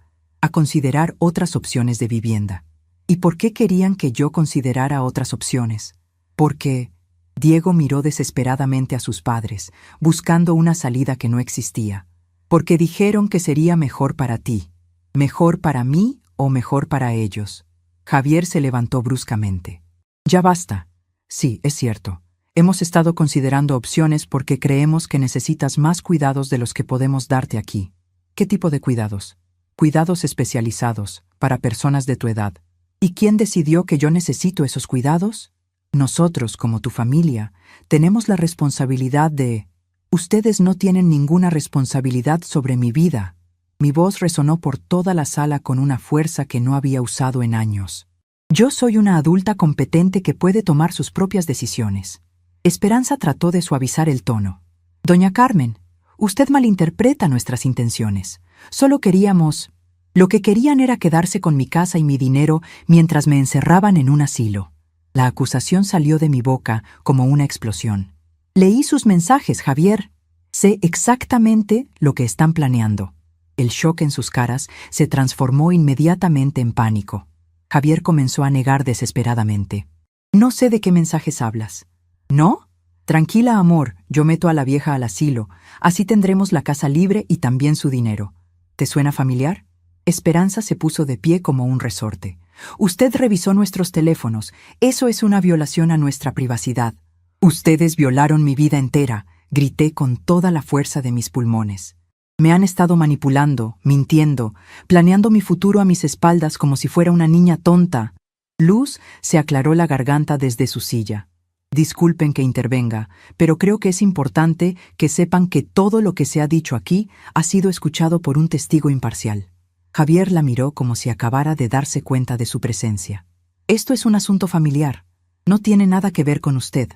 considerar otras opciones de vivienda. ¿Y por qué querían que yo considerara otras opciones? Porque Diego miró desesperadamente a sus padres, buscando una salida que no existía. Porque dijeron que sería mejor para ti, mejor para mí o mejor para ellos. Javier se levantó bruscamente. Ya basta. Sí, es cierto. Hemos estado considerando opciones porque creemos que necesitas más cuidados de los que podemos darte aquí. ¿Qué tipo de cuidados? Cuidados especializados, para personas de tu edad. ¿Y quién decidió que yo necesito esos cuidados? Nosotros, como tu familia, tenemos la responsabilidad de... Ustedes no tienen ninguna responsabilidad sobre mi vida. Mi voz resonó por toda la sala con una fuerza que no había usado en años. Yo soy una adulta competente que puede tomar sus propias decisiones. Esperanza trató de suavizar el tono. Doña Carmen, usted malinterpreta nuestras intenciones. Solo queríamos... Lo que querían era quedarse con mi casa y mi dinero mientras me encerraban en un asilo. La acusación salió de mi boca como una explosión. Leí sus mensajes, Javier. Sé exactamente lo que están planeando. El shock en sus caras se transformó inmediatamente en pánico. Javier comenzó a negar desesperadamente. No sé de qué mensajes hablas. ¿No? Tranquila, amor, yo meto a la vieja al asilo. Así tendremos la casa libre y también su dinero. ¿Te suena familiar? Esperanza se puso de pie como un resorte. Usted revisó nuestros teléfonos. Eso es una violación a nuestra privacidad. Ustedes violaron mi vida entera, grité con toda la fuerza de mis pulmones. Me han estado manipulando, mintiendo, planeando mi futuro a mis espaldas como si fuera una niña tonta. Luz se aclaró la garganta desde su silla. Disculpen que intervenga, pero creo que es importante que sepan que todo lo que se ha dicho aquí ha sido escuchado por un testigo imparcial. Javier la miró como si acabara de darse cuenta de su presencia. Esto es un asunto familiar. No tiene nada que ver con usted.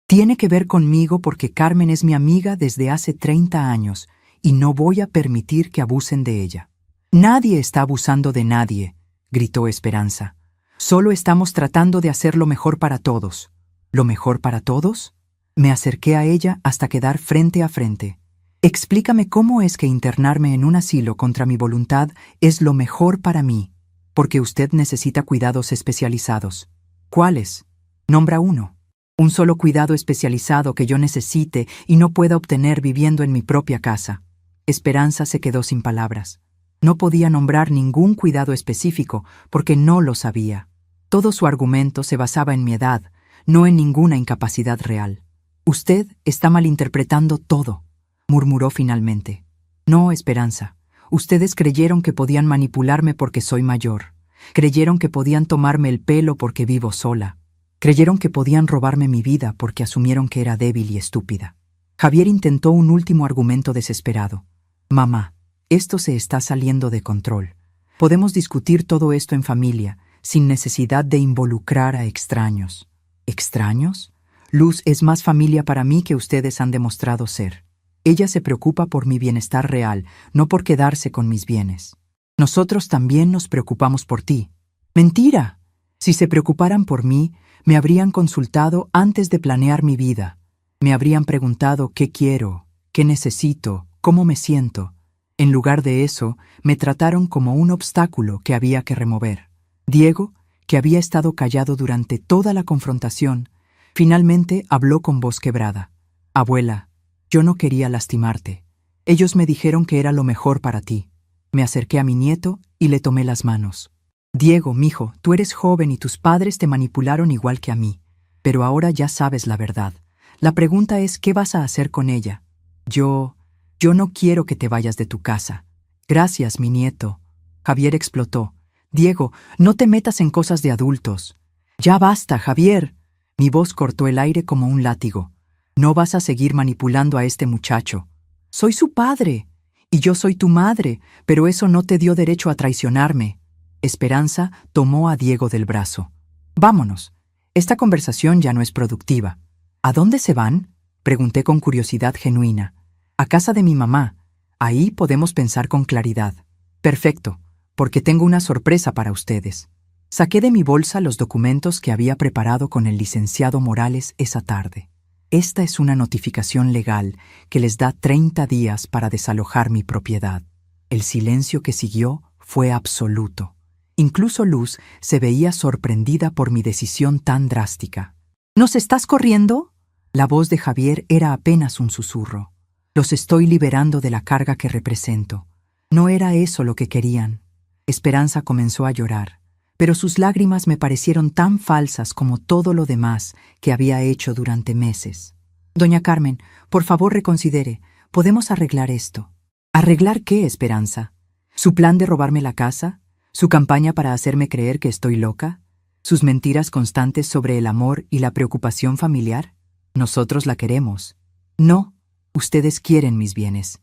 Tiene que ver conmigo porque Carmen es mi amiga desde hace 30 años y no voy a permitir que abusen de ella. Nadie está abusando de nadie, gritó Esperanza. Solo estamos tratando de hacer lo mejor para todos. ¿Lo mejor para todos? Me acerqué a ella hasta quedar frente a frente. Explícame cómo es que internarme en un asilo contra mi voluntad es lo mejor para mí, porque usted necesita cuidados especializados. ¿Cuáles? Nombra uno. Un solo cuidado especializado que yo necesite y no pueda obtener viviendo en mi propia casa. Esperanza se quedó sin palabras. No podía nombrar ningún cuidado específico porque no lo sabía. Todo su argumento se basaba en mi edad, no en ninguna incapacidad real. Usted está malinterpretando todo, murmuró finalmente. No, Esperanza. Ustedes creyeron que podían manipularme porque soy mayor. Creyeron que podían tomarme el pelo porque vivo sola. Creyeron que podían robarme mi vida porque asumieron que era débil y estúpida. Javier intentó un último argumento desesperado. Mamá, esto se está saliendo de control. Podemos discutir todo esto en familia, sin necesidad de involucrar a extraños. ¿Extraños? Luz es más familia para mí que ustedes han demostrado ser. Ella se preocupa por mi bienestar real, no por quedarse con mis bienes. Nosotros también nos preocupamos por ti. ¡Mentira! Si se preocuparan por mí, me habrían consultado antes de planear mi vida. Me habrían preguntado qué quiero, qué necesito, cómo me siento. En lugar de eso, me trataron como un obstáculo que había que remover. Diego, que había estado callado durante toda la confrontación, finalmente habló con voz quebrada. Abuela, yo no quería lastimarte. Ellos me dijeron que era lo mejor para ti. Me acerqué a mi nieto y le tomé las manos. Diego, mijo, tú eres joven y tus padres te manipularon igual que a mí. Pero ahora ya sabes la verdad. La pregunta es, ¿qué vas a hacer con ella? Yo no quiero que te vayas de tu casa. Gracias, mi nieto. Javier explotó. Diego, no te metas en cosas de adultos. Ya basta, Javier. Mi voz cortó el aire como un látigo. No vas a seguir manipulando a este muchacho. Soy su padre. Y yo soy tu madre, pero eso no te dio derecho a traicionarme. Esperanza tomó a Diego del brazo. Vámonos. Esta conversación ya no es productiva. ¿A dónde se van? Pregunté con curiosidad genuina. A casa de mi mamá. Ahí podemos pensar con claridad. Perfecto, porque tengo una sorpresa para ustedes. Saqué de mi bolsa los documentos que había preparado con el licenciado Morales esa tarde. Esta es una notificación legal que les da 30 días para desalojar mi propiedad. El silencio que siguió fue absoluto. Incluso Luz se veía sorprendida por mi decisión tan drástica. ¿Nos estás corriendo? La voz de Javier era apenas un susurro. Los estoy liberando de la carga que represento. No era eso lo que querían. Esperanza comenzó a llorar, pero sus lágrimas me parecieron tan falsas como todo lo demás que había hecho durante meses. Doña Carmen, por favor reconsidere. ¿Podemos arreglar esto? ¿Arreglar qué, Esperanza? ¿Su plan de robarme la casa? ¿Su campaña para hacerme creer que estoy loca? ¿Sus mentiras constantes sobre el amor y la preocupación familiar? Nosotros la queremos. No, ustedes quieren mis bienes.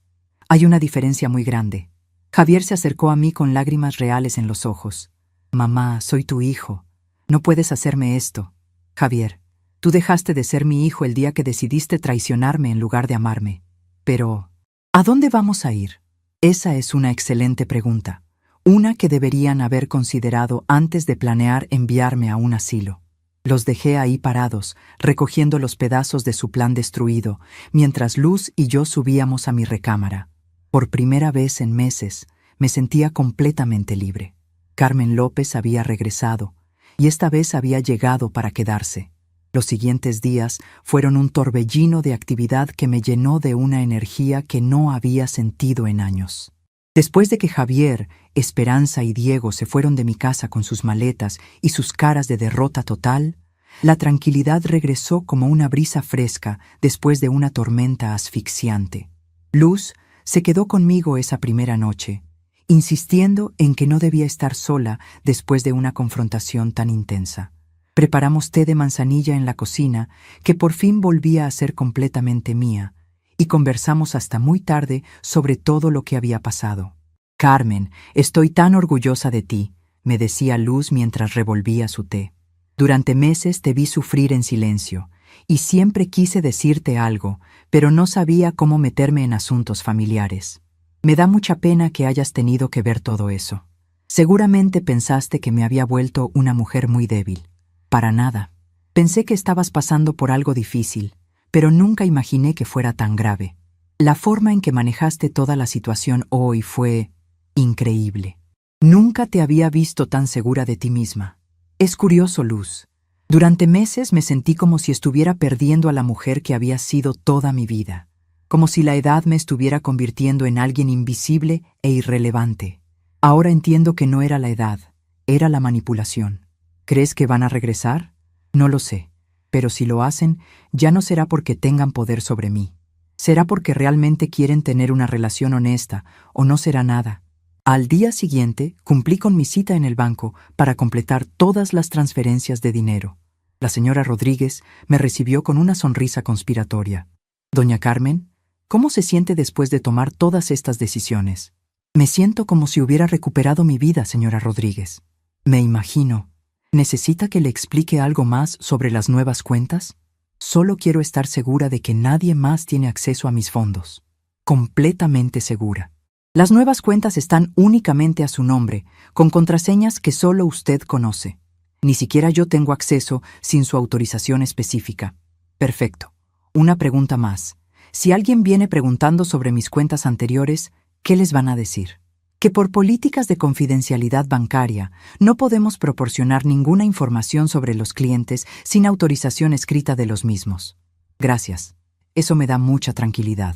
Hay una diferencia muy grande. Javier se acercó a mí con lágrimas reales en los ojos. Mamá, soy tu hijo. No puedes hacerme esto. Javier, tú dejaste de ser mi hijo el día que decidiste traicionarme en lugar de amarme. Pero, ¿a dónde vamos a ir? Esa es una excelente pregunta. Una que deberían haber considerado antes de planear enviarme a un asilo. Los dejé ahí parados, recogiendo los pedazos de su plan destruido, mientras Luz y yo subíamos a mi recámara. Por primera vez en meses, me sentía completamente libre. Carmen López había regresado, y esta vez había llegado para quedarse. Los siguientes días fueron un torbellino de actividad que me llenó de una energía que no había sentido en años. Después de que Javier, Esperanza y Diego se fueron de mi casa con sus maletas y sus caras de derrota total, la tranquilidad regresó como una brisa fresca después de una tormenta asfixiante. Luz se quedó conmigo esa primera noche, insistiendo en que no debía estar sola después de una confrontación tan intensa. Preparamos té de manzanilla en la cocina, que por fin volvía a ser completamente mía, y conversamos hasta muy tarde sobre todo lo que había pasado. Carmen, estoy tan orgullosa de ti, me decía Luz mientras revolvía su té. Durante meses te vi sufrir en silencio, y siempre quise decirte algo, pero no sabía cómo meterme en asuntos familiares. Me da mucha pena que hayas tenido que ver todo eso. Seguramente pensaste que me había vuelto una mujer muy débil. Para nada. Pensé que estabas pasando por algo difícil, pero nunca imaginé que fuera tan grave. La forma en que manejaste toda la situación hoy fue increíble. Nunca te había visto tan segura de ti misma. Es curioso, Luz. Durante meses me sentí como si estuviera perdiendo a la mujer que había sido toda mi vida, como si la edad me estuviera convirtiendo en alguien invisible e irrelevante. Ahora entiendo que no era la edad, era la manipulación. ¿Crees que van a regresar? No lo sé, pero si lo hacen, ya no será porque tengan poder sobre mí. Será porque realmente quieren tener una relación honesta, o no será nada. Al día siguiente, cumplí con mi cita en el banco para completar todas las transferencias de dinero. La señora Rodríguez me recibió con una sonrisa conspiratoria. Doña Carmen, ¿cómo se siente después de tomar todas estas decisiones? Me siento como si hubiera recuperado mi vida, señora Rodríguez. Me imagino. ¿Necesita que le explique algo más sobre las nuevas cuentas? Solo quiero estar segura de que nadie más tiene acceso a mis fondos. Completamente segura. Las nuevas cuentas están únicamente a su nombre, con contraseñas que solo usted conoce. Ni siquiera yo tengo acceso sin su autorización específica. Perfecto. Una pregunta más. Si alguien viene preguntando sobre mis cuentas anteriores, ¿qué les van a decir? Que por políticas de confidencialidad bancaria no podemos proporcionar ninguna información sobre los clientes sin autorización escrita de los mismos. Gracias. Eso me da mucha tranquilidad.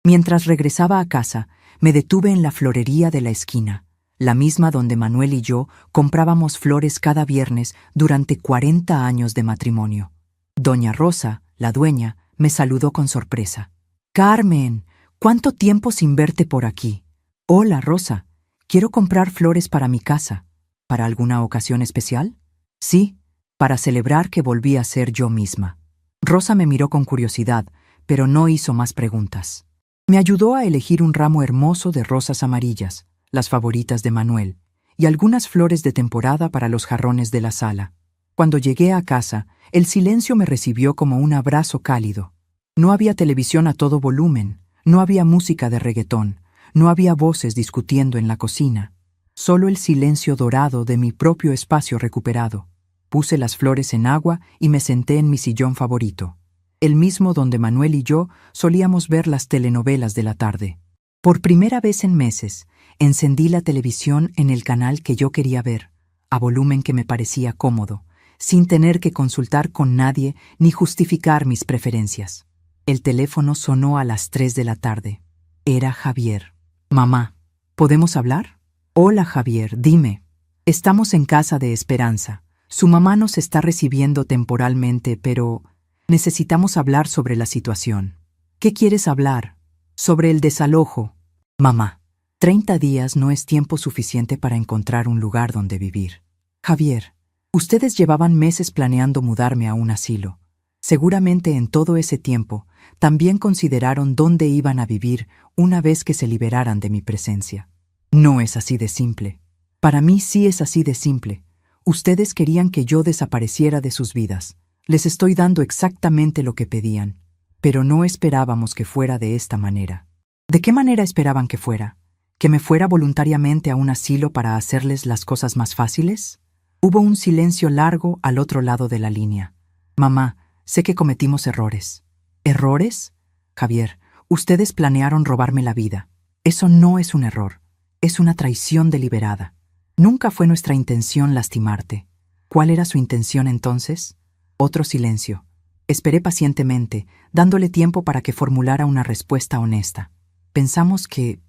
Mientras regresaba a casa, me detuve en la florería de la esquina, la misma donde Manuel y yo comprábamos flores cada viernes durante 40 años de matrimonio. Doña Rosa, la dueña, me saludó con sorpresa. «Carmen, ¿cuánto tiempo sin verte por aquí?» «Hola, Rosa. Quiero comprar flores para mi casa. ¿Para alguna ocasión especial?» «Sí, para celebrar que volví a ser yo misma». Rosa me miró con curiosidad, pero no hizo más preguntas. Me ayudó a elegir un ramo hermoso de rosas amarillas, las favoritas de Manuel, y algunas flores de temporada para los jarrones de la sala. Cuando llegué a casa, el silencio me recibió como un abrazo cálido. No había televisión a todo volumen, no había música de reggaetón, no había voces discutiendo en la cocina. Solo el silencio dorado de mi propio espacio recuperado. Puse las flores en agua y me senté en mi sillón favorito, el mismo donde Manuel y yo solíamos ver las telenovelas de la tarde. Por primera vez en meses, encendí la televisión en el canal que yo quería ver, a volumen que me parecía cómodo, sin tener que consultar con nadie ni justificar mis preferencias. El teléfono sonó a las 3 de la tarde. Era Javier. «Mamá, ¿podemos hablar?» «Hola, Javier, dime». «Estamos en casa de Esperanza. Su mamá nos está recibiendo temporalmente, pero necesitamos hablar sobre la situación». «¿Qué quieres hablar?» «Sobre el desalojo». «Mamá, 30 días no es tiempo suficiente para encontrar un lugar donde vivir». «Javier, ustedes llevaban meses planeando mudarme a un asilo. Seguramente en todo ese tiempo también consideraron dónde iban a vivir una vez que se liberaran de mi presencia. No es así de simple. Para mí sí es así de simple. Ustedes querían que yo desapareciera de sus vidas. Les estoy dando exactamente lo que pedían. Pero no esperábamos que fuera de esta manera». «¿De qué manera esperaban que fuera? ¿Que me fuera voluntariamente a un asilo para hacerles las cosas más fáciles?» Hubo un silencio largo al otro lado de la línea. «Mamá, sé que cometimos errores». «¿Errores?» «Javier, ustedes planearon robarme la vida. Eso no es un error. Es una traición deliberada. Nunca fue nuestra intención lastimarte». «¿Cuál era su intención entonces?» Otro silencio. Esperé pacientemente, dándole tiempo para que formulara una respuesta honesta. «Pensamos que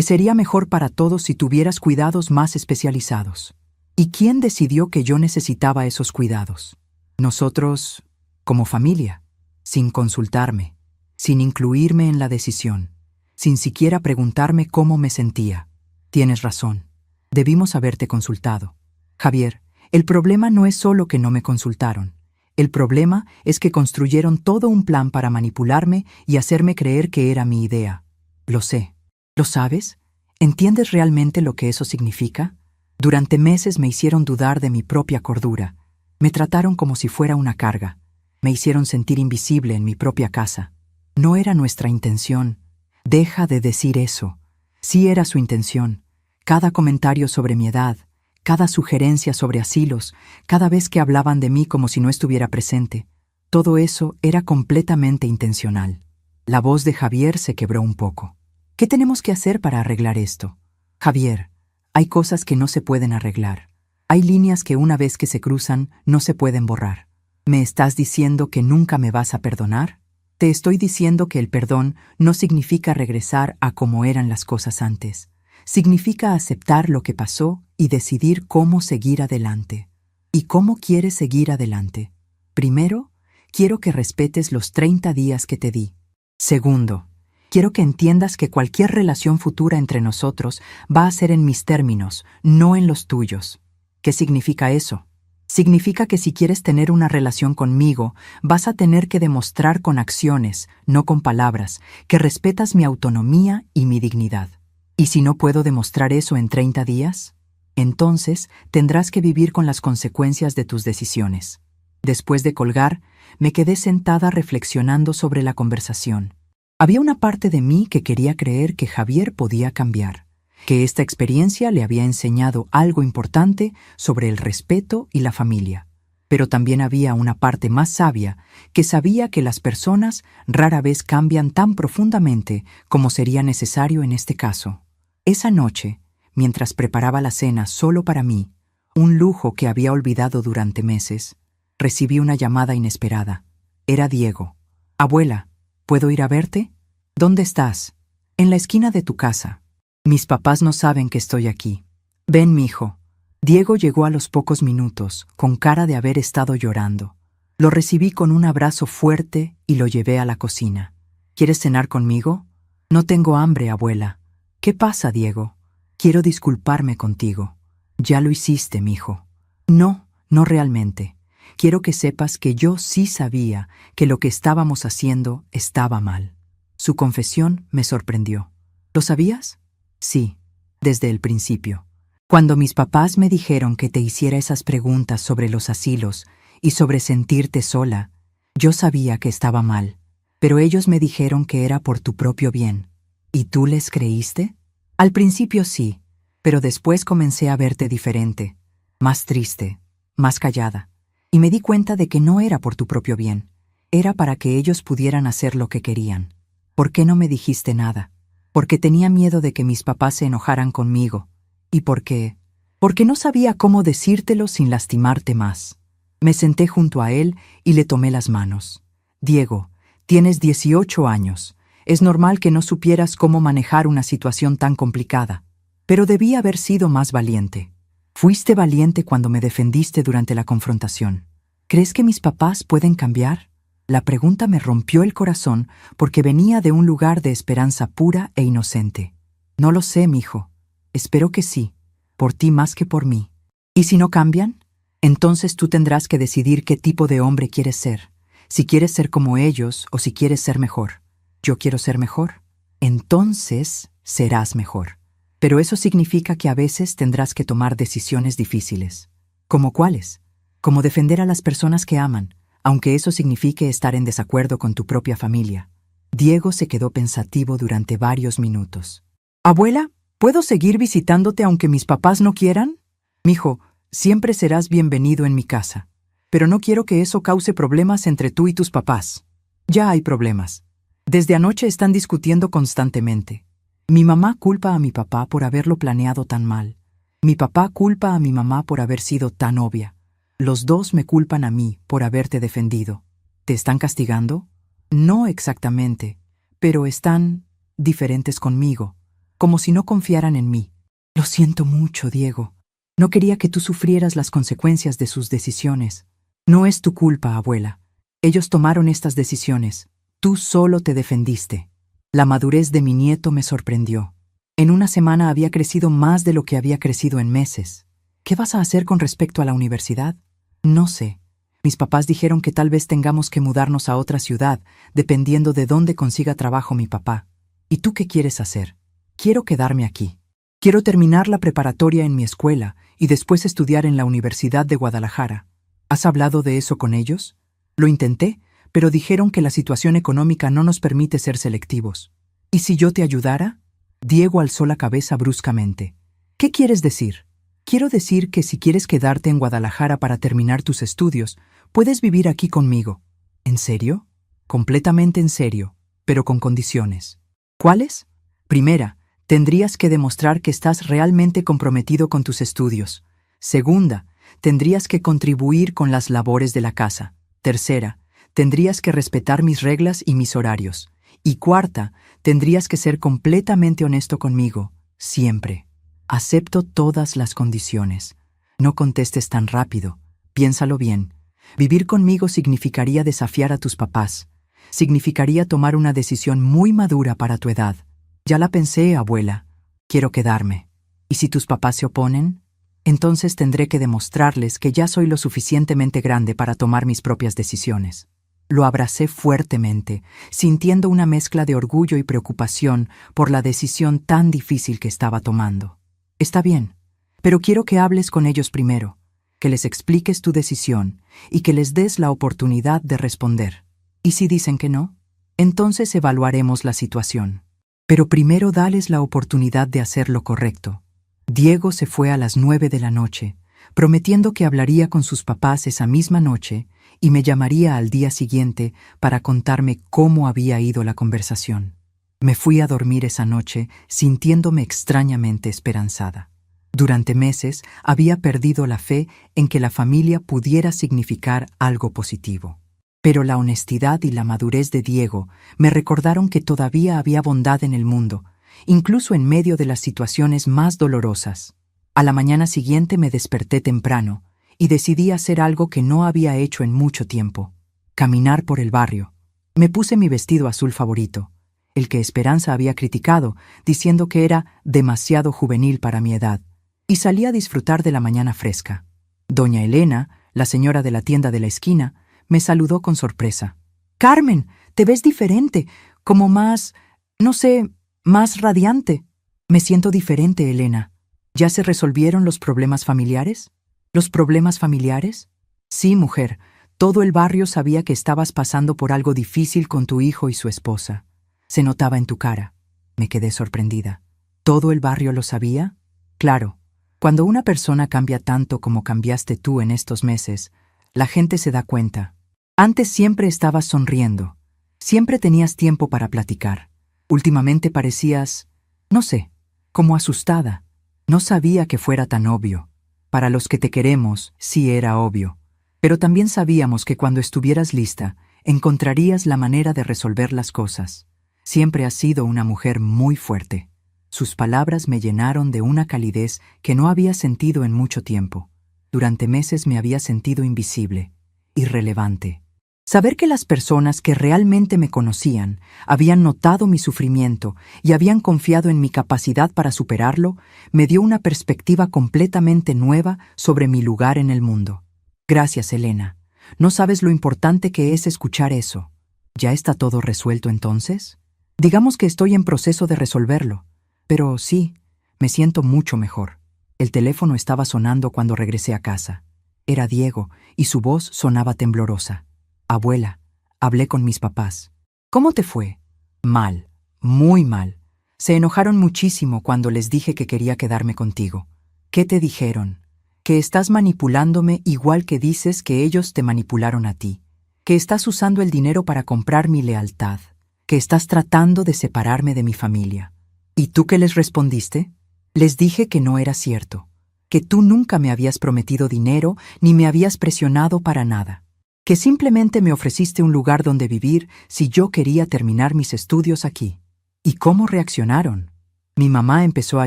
sería mejor para todos si tuvieras cuidados más especializados». «¿Y quién decidió que yo necesitaba esos cuidados?» «Nosotros, como familia, sin consultarme, sin incluirme en la decisión, sin siquiera preguntarme cómo me sentía». «Tienes razón. Debimos haberte consultado». «Javier, el problema no es solo que no me consultaron. El problema es que construyeron todo un plan para manipularme y hacerme creer que era mi idea». «Lo sé. ¿Lo sabes? ¿Entiendes realmente lo que eso significa? Durante meses me hicieron dudar de mi propia cordura. Me trataron como si fuera una carga. Me hicieron sentir invisible en mi propia casa. No era nuestra intención. Deja de decir eso. Sí era su intención. Cada comentario sobre mi edad, cada sugerencia sobre asilos, cada vez que hablaban de mí como si no estuviera presente, todo eso era completamente intencional. La voz de Javier se quebró un poco. ¿Qué tenemos que hacer para arreglar esto? Javier, hay cosas que no se pueden arreglar. Hay líneas que una vez que se cruzan no se pueden borrar. ¿Me estás diciendo que nunca me vas a perdonar? Te estoy diciendo que el perdón no significa regresar a como eran las cosas antes. Significa aceptar lo que pasó y decidir cómo seguir adelante. ¿Y cómo quieres seguir adelante? Primero, quiero que respetes los 30 días que te di. Segundo, quiero que entiendas que cualquier relación futura entre nosotros va a ser en mis términos, no en los tuyos. ¿Qué significa eso? Significa que si quieres tener una relación conmigo, vas a tener que demostrar con acciones, no con palabras, que respetas mi autonomía y mi dignidad. ¿Y si no puedo demostrar eso en 30 días? Entonces tendrás que vivir con las consecuencias de tus decisiones. Después de colgar, me quedé sentada reflexionando sobre la conversación. Había una parte de mí que quería creer que Javier podía cambiar, que esta experiencia le había enseñado algo importante sobre el respeto y la familia. Pero también había una parte más sabia que sabía que las personas rara vez cambian tan profundamente como sería necesario en este caso. Esa noche, mientras preparaba la cena solo para mí, un lujo que había olvidado durante meses, recibí una llamada inesperada. Era Diego. Abuela, ¿puedo ir a verte? ¿Dónde estás? En la esquina de tu casa. Mis papás no saben que estoy aquí. Ven, mijo. Diego llegó a los pocos minutos, con cara de haber estado llorando. Lo recibí con un abrazo fuerte y lo llevé a la cocina. ¿Quieres cenar conmigo? No tengo hambre, abuela. ¿Qué pasa, Diego? Quiero disculparme contigo. Ya lo hiciste, mijo. No, no realmente. Quiero que sepas que yo sí sabía que lo que estábamos haciendo estaba mal. Su confesión me sorprendió. ¿Lo sabías? Sí, desde el principio. Cuando mis papás me dijeron que te hiciera esas preguntas sobre los asilos y sobre sentirte sola, yo sabía que estaba mal, pero ellos me dijeron que era por tu propio bien. ¿Y tú les creíste? Al principio sí, pero después comencé a verte diferente, más triste, más callada, y me di cuenta de que no era por tu propio bien, era para que ellos pudieran hacer lo que querían. ¿Por qué no me dijiste nada? Porque tenía miedo de que mis papás se enojaran conmigo. ¿Y por qué? Porque no sabía cómo decírtelo sin lastimarte más. Me senté junto a él y le tomé las manos. Diego, tienes 18 años. Es normal que no supieras cómo manejar una situación tan complicada. Pero debí haber sido más valiente. Fuiste valiente cuando me defendiste durante la confrontación. ¿Crees que mis papás pueden cambiar? La pregunta me rompió el corazón porque venía de un lugar de esperanza pura e inocente. No lo sé, mijo. Espero que sí, por ti más que por mí. ¿Y si no cambian? Entonces tú tendrás que decidir qué tipo de hombre quieres ser. Si quieres ser como ellos o si quieres ser mejor. Yo quiero ser mejor. Entonces serás mejor. Pero eso significa que a veces tendrás que tomar decisiones difíciles. ¿Como cuáles? Como defender a las personas que aman, aunque eso signifique estar en desacuerdo con tu propia familia. Diego se quedó pensativo durante varios minutos. Abuela, ¿puedo seguir visitándote aunque mis papás no quieran? Mijo, siempre serás bienvenido en mi casa. Pero no quiero que eso cause problemas entre tú y tus papás. Ya hay problemas. Desde anoche están discutiendo constantemente. Mi mamá culpa a mi papá por haberlo planeado tan mal. Mi papá culpa a mi mamá por haber sido tan obvia. Los dos me culpan a mí por haberte defendido. ¿Te están castigando? No exactamente, pero están diferentes conmigo, como si no confiaran en mí. Lo siento mucho, Diego. No quería que tú sufrieras las consecuencias de sus decisiones. No es tu culpa, abuela. Ellos tomaron estas decisiones. Tú solo te defendiste. La madurez de mi nieto me sorprendió. En una semana había crecido más de lo que había crecido en meses. ¿Qué vas a hacer con respecto a la universidad? No sé. Mis papás dijeron que tal vez tengamos que mudarnos a otra ciudad, dependiendo de dónde consiga trabajo mi papá. ¿Y tú qué quieres hacer? Quiero quedarme aquí. Quiero terminar la preparatoria en mi escuela y después estudiar en la Universidad de Guadalajara. ¿Has hablado de eso con ellos? Lo intenté, pero dijeron que la situación económica no nos permite ser selectivos. ¿Y si yo te ayudara? Diego alzó la cabeza bruscamente. ¿Qué quieres decir? Quiero decir que si quieres quedarte en Guadalajara para terminar tus estudios, puedes vivir aquí conmigo. ¿En serio? Completamente en serio, pero con condiciones. ¿Cuáles? Primera, tendrías que demostrar que estás realmente comprometido con tus estudios. Segunda, tendrías que contribuir con las labores de la casa. Tercera, tendrías que respetar mis reglas y mis horarios. Y cuarta, tendrías que ser completamente honesto conmigo, siempre. Acepto todas las condiciones. No contestes tan rápido. Piénsalo bien. Vivir conmigo significaría desafiar a tus papás. Significaría tomar una decisión muy madura para tu edad. Ya la pensé, abuela. Quiero quedarme. ¿Y si tus papás se oponen? Entonces tendré que demostrarles que ya soy lo suficientemente grande para tomar mis propias decisiones. Lo abracé fuertemente, sintiendo una mezcla de orgullo y preocupación por la decisión tan difícil que estaba tomando. Está bien, pero quiero que hables con ellos primero, que les expliques tu decisión y que les des la oportunidad de responder. ¿Y si dicen que no? Entonces evaluaremos la situación. Pero primero dales la oportunidad de hacer lo correcto. Diego se fue a las 9 de la noche, prometiendo que hablaría con sus papás esa misma noche y me llamaría al día siguiente para contarme cómo había ido la conversación. Me fui a dormir esa noche sintiéndome extrañamente esperanzada. Durante meses había perdido la fe en que la familia pudiera significar algo positivo. Pero la honestidad y la madurez de Diego me recordaron que todavía había bondad en el mundo, incluso en medio de las situaciones más dolorosas. A la mañana siguiente me desperté temprano y decidí hacer algo que no había hecho en mucho tiempo: caminar por el barrio. Me puse mi vestido azul favorito, el que Esperanza había criticado, diciendo que era demasiado juvenil para mi edad, y salí a disfrutar de la mañana fresca. Doña Elena, la señora de la tienda de la esquina, me saludó con sorpresa. «Carmen, te ves diferente, como más, no sé, más radiante». «Me siento diferente, Elena. ¿Ya se resolvieron los problemas familiares?» «¿Los problemas familiares?» «Sí, mujer. Todo el barrio sabía que estabas pasando por algo difícil con tu hijo y su esposa. Se notaba en tu cara». Me quedé sorprendida. ¿Todo el barrio lo sabía? Claro. Cuando una persona cambia tanto como cambiaste tú en estos meses, la gente se da cuenta. Antes siempre estabas sonriendo. Siempre tenías tiempo para platicar. Últimamente parecías, no sé, como asustada. No sabía que fuera tan obvio. Para los que te queremos, sí era obvio. Pero también sabíamos que cuando estuvieras lista, encontrarías la manera de resolver las cosas. Siempre has sido una mujer muy fuerte. Sus palabras me llenaron de una calidez que no había sentido en mucho tiempo. Durante meses me había sentido invisible, irrelevante. Saber que las personas que realmente me conocían habían notado mi sufrimiento y habían confiado en mi capacidad para superarlo, me dio una perspectiva completamente nueva sobre mi lugar en el mundo. Gracias, Elena. No sabes lo importante que es escuchar eso. ¿Ya está todo resuelto entonces? Digamos que estoy en proceso de resolverlo. Pero sí, me siento mucho mejor. El teléfono estaba sonando cuando regresé a casa. Era Diego y su voz sonaba temblorosa. «Abuela, hablé con mis papás». «¿Cómo te fue?» «Mal, muy mal. Se enojaron muchísimo cuando les dije que quería quedarme contigo». «¿Qué te dijeron?» «Que estás manipulándome igual que dices que ellos te manipularon a ti. Que estás usando el dinero para comprar mi lealtad. Que estás tratando de separarme de mi familia». «¿Y tú qué les respondiste?» «Les dije que no era cierto. Que tú nunca me habías prometido dinero ni me habías presionado para nada. Que simplemente me ofreciste un lugar donde vivir si yo quería terminar mis estudios aquí». ¿Y cómo reaccionaron? Mi mamá empezó a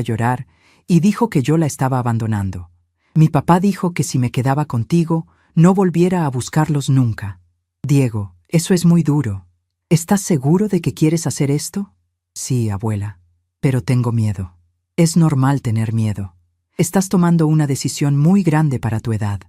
llorar y dijo que yo la estaba abandonando. Mi papá dijo que si me quedaba contigo, no volviera a buscarlos nunca. «Diego, eso es muy duro. ¿Estás seguro de que quieres hacer esto?» «Sí, abuela, pero tengo miedo». «Es normal tener miedo. Estás tomando una decisión muy grande para tu edad.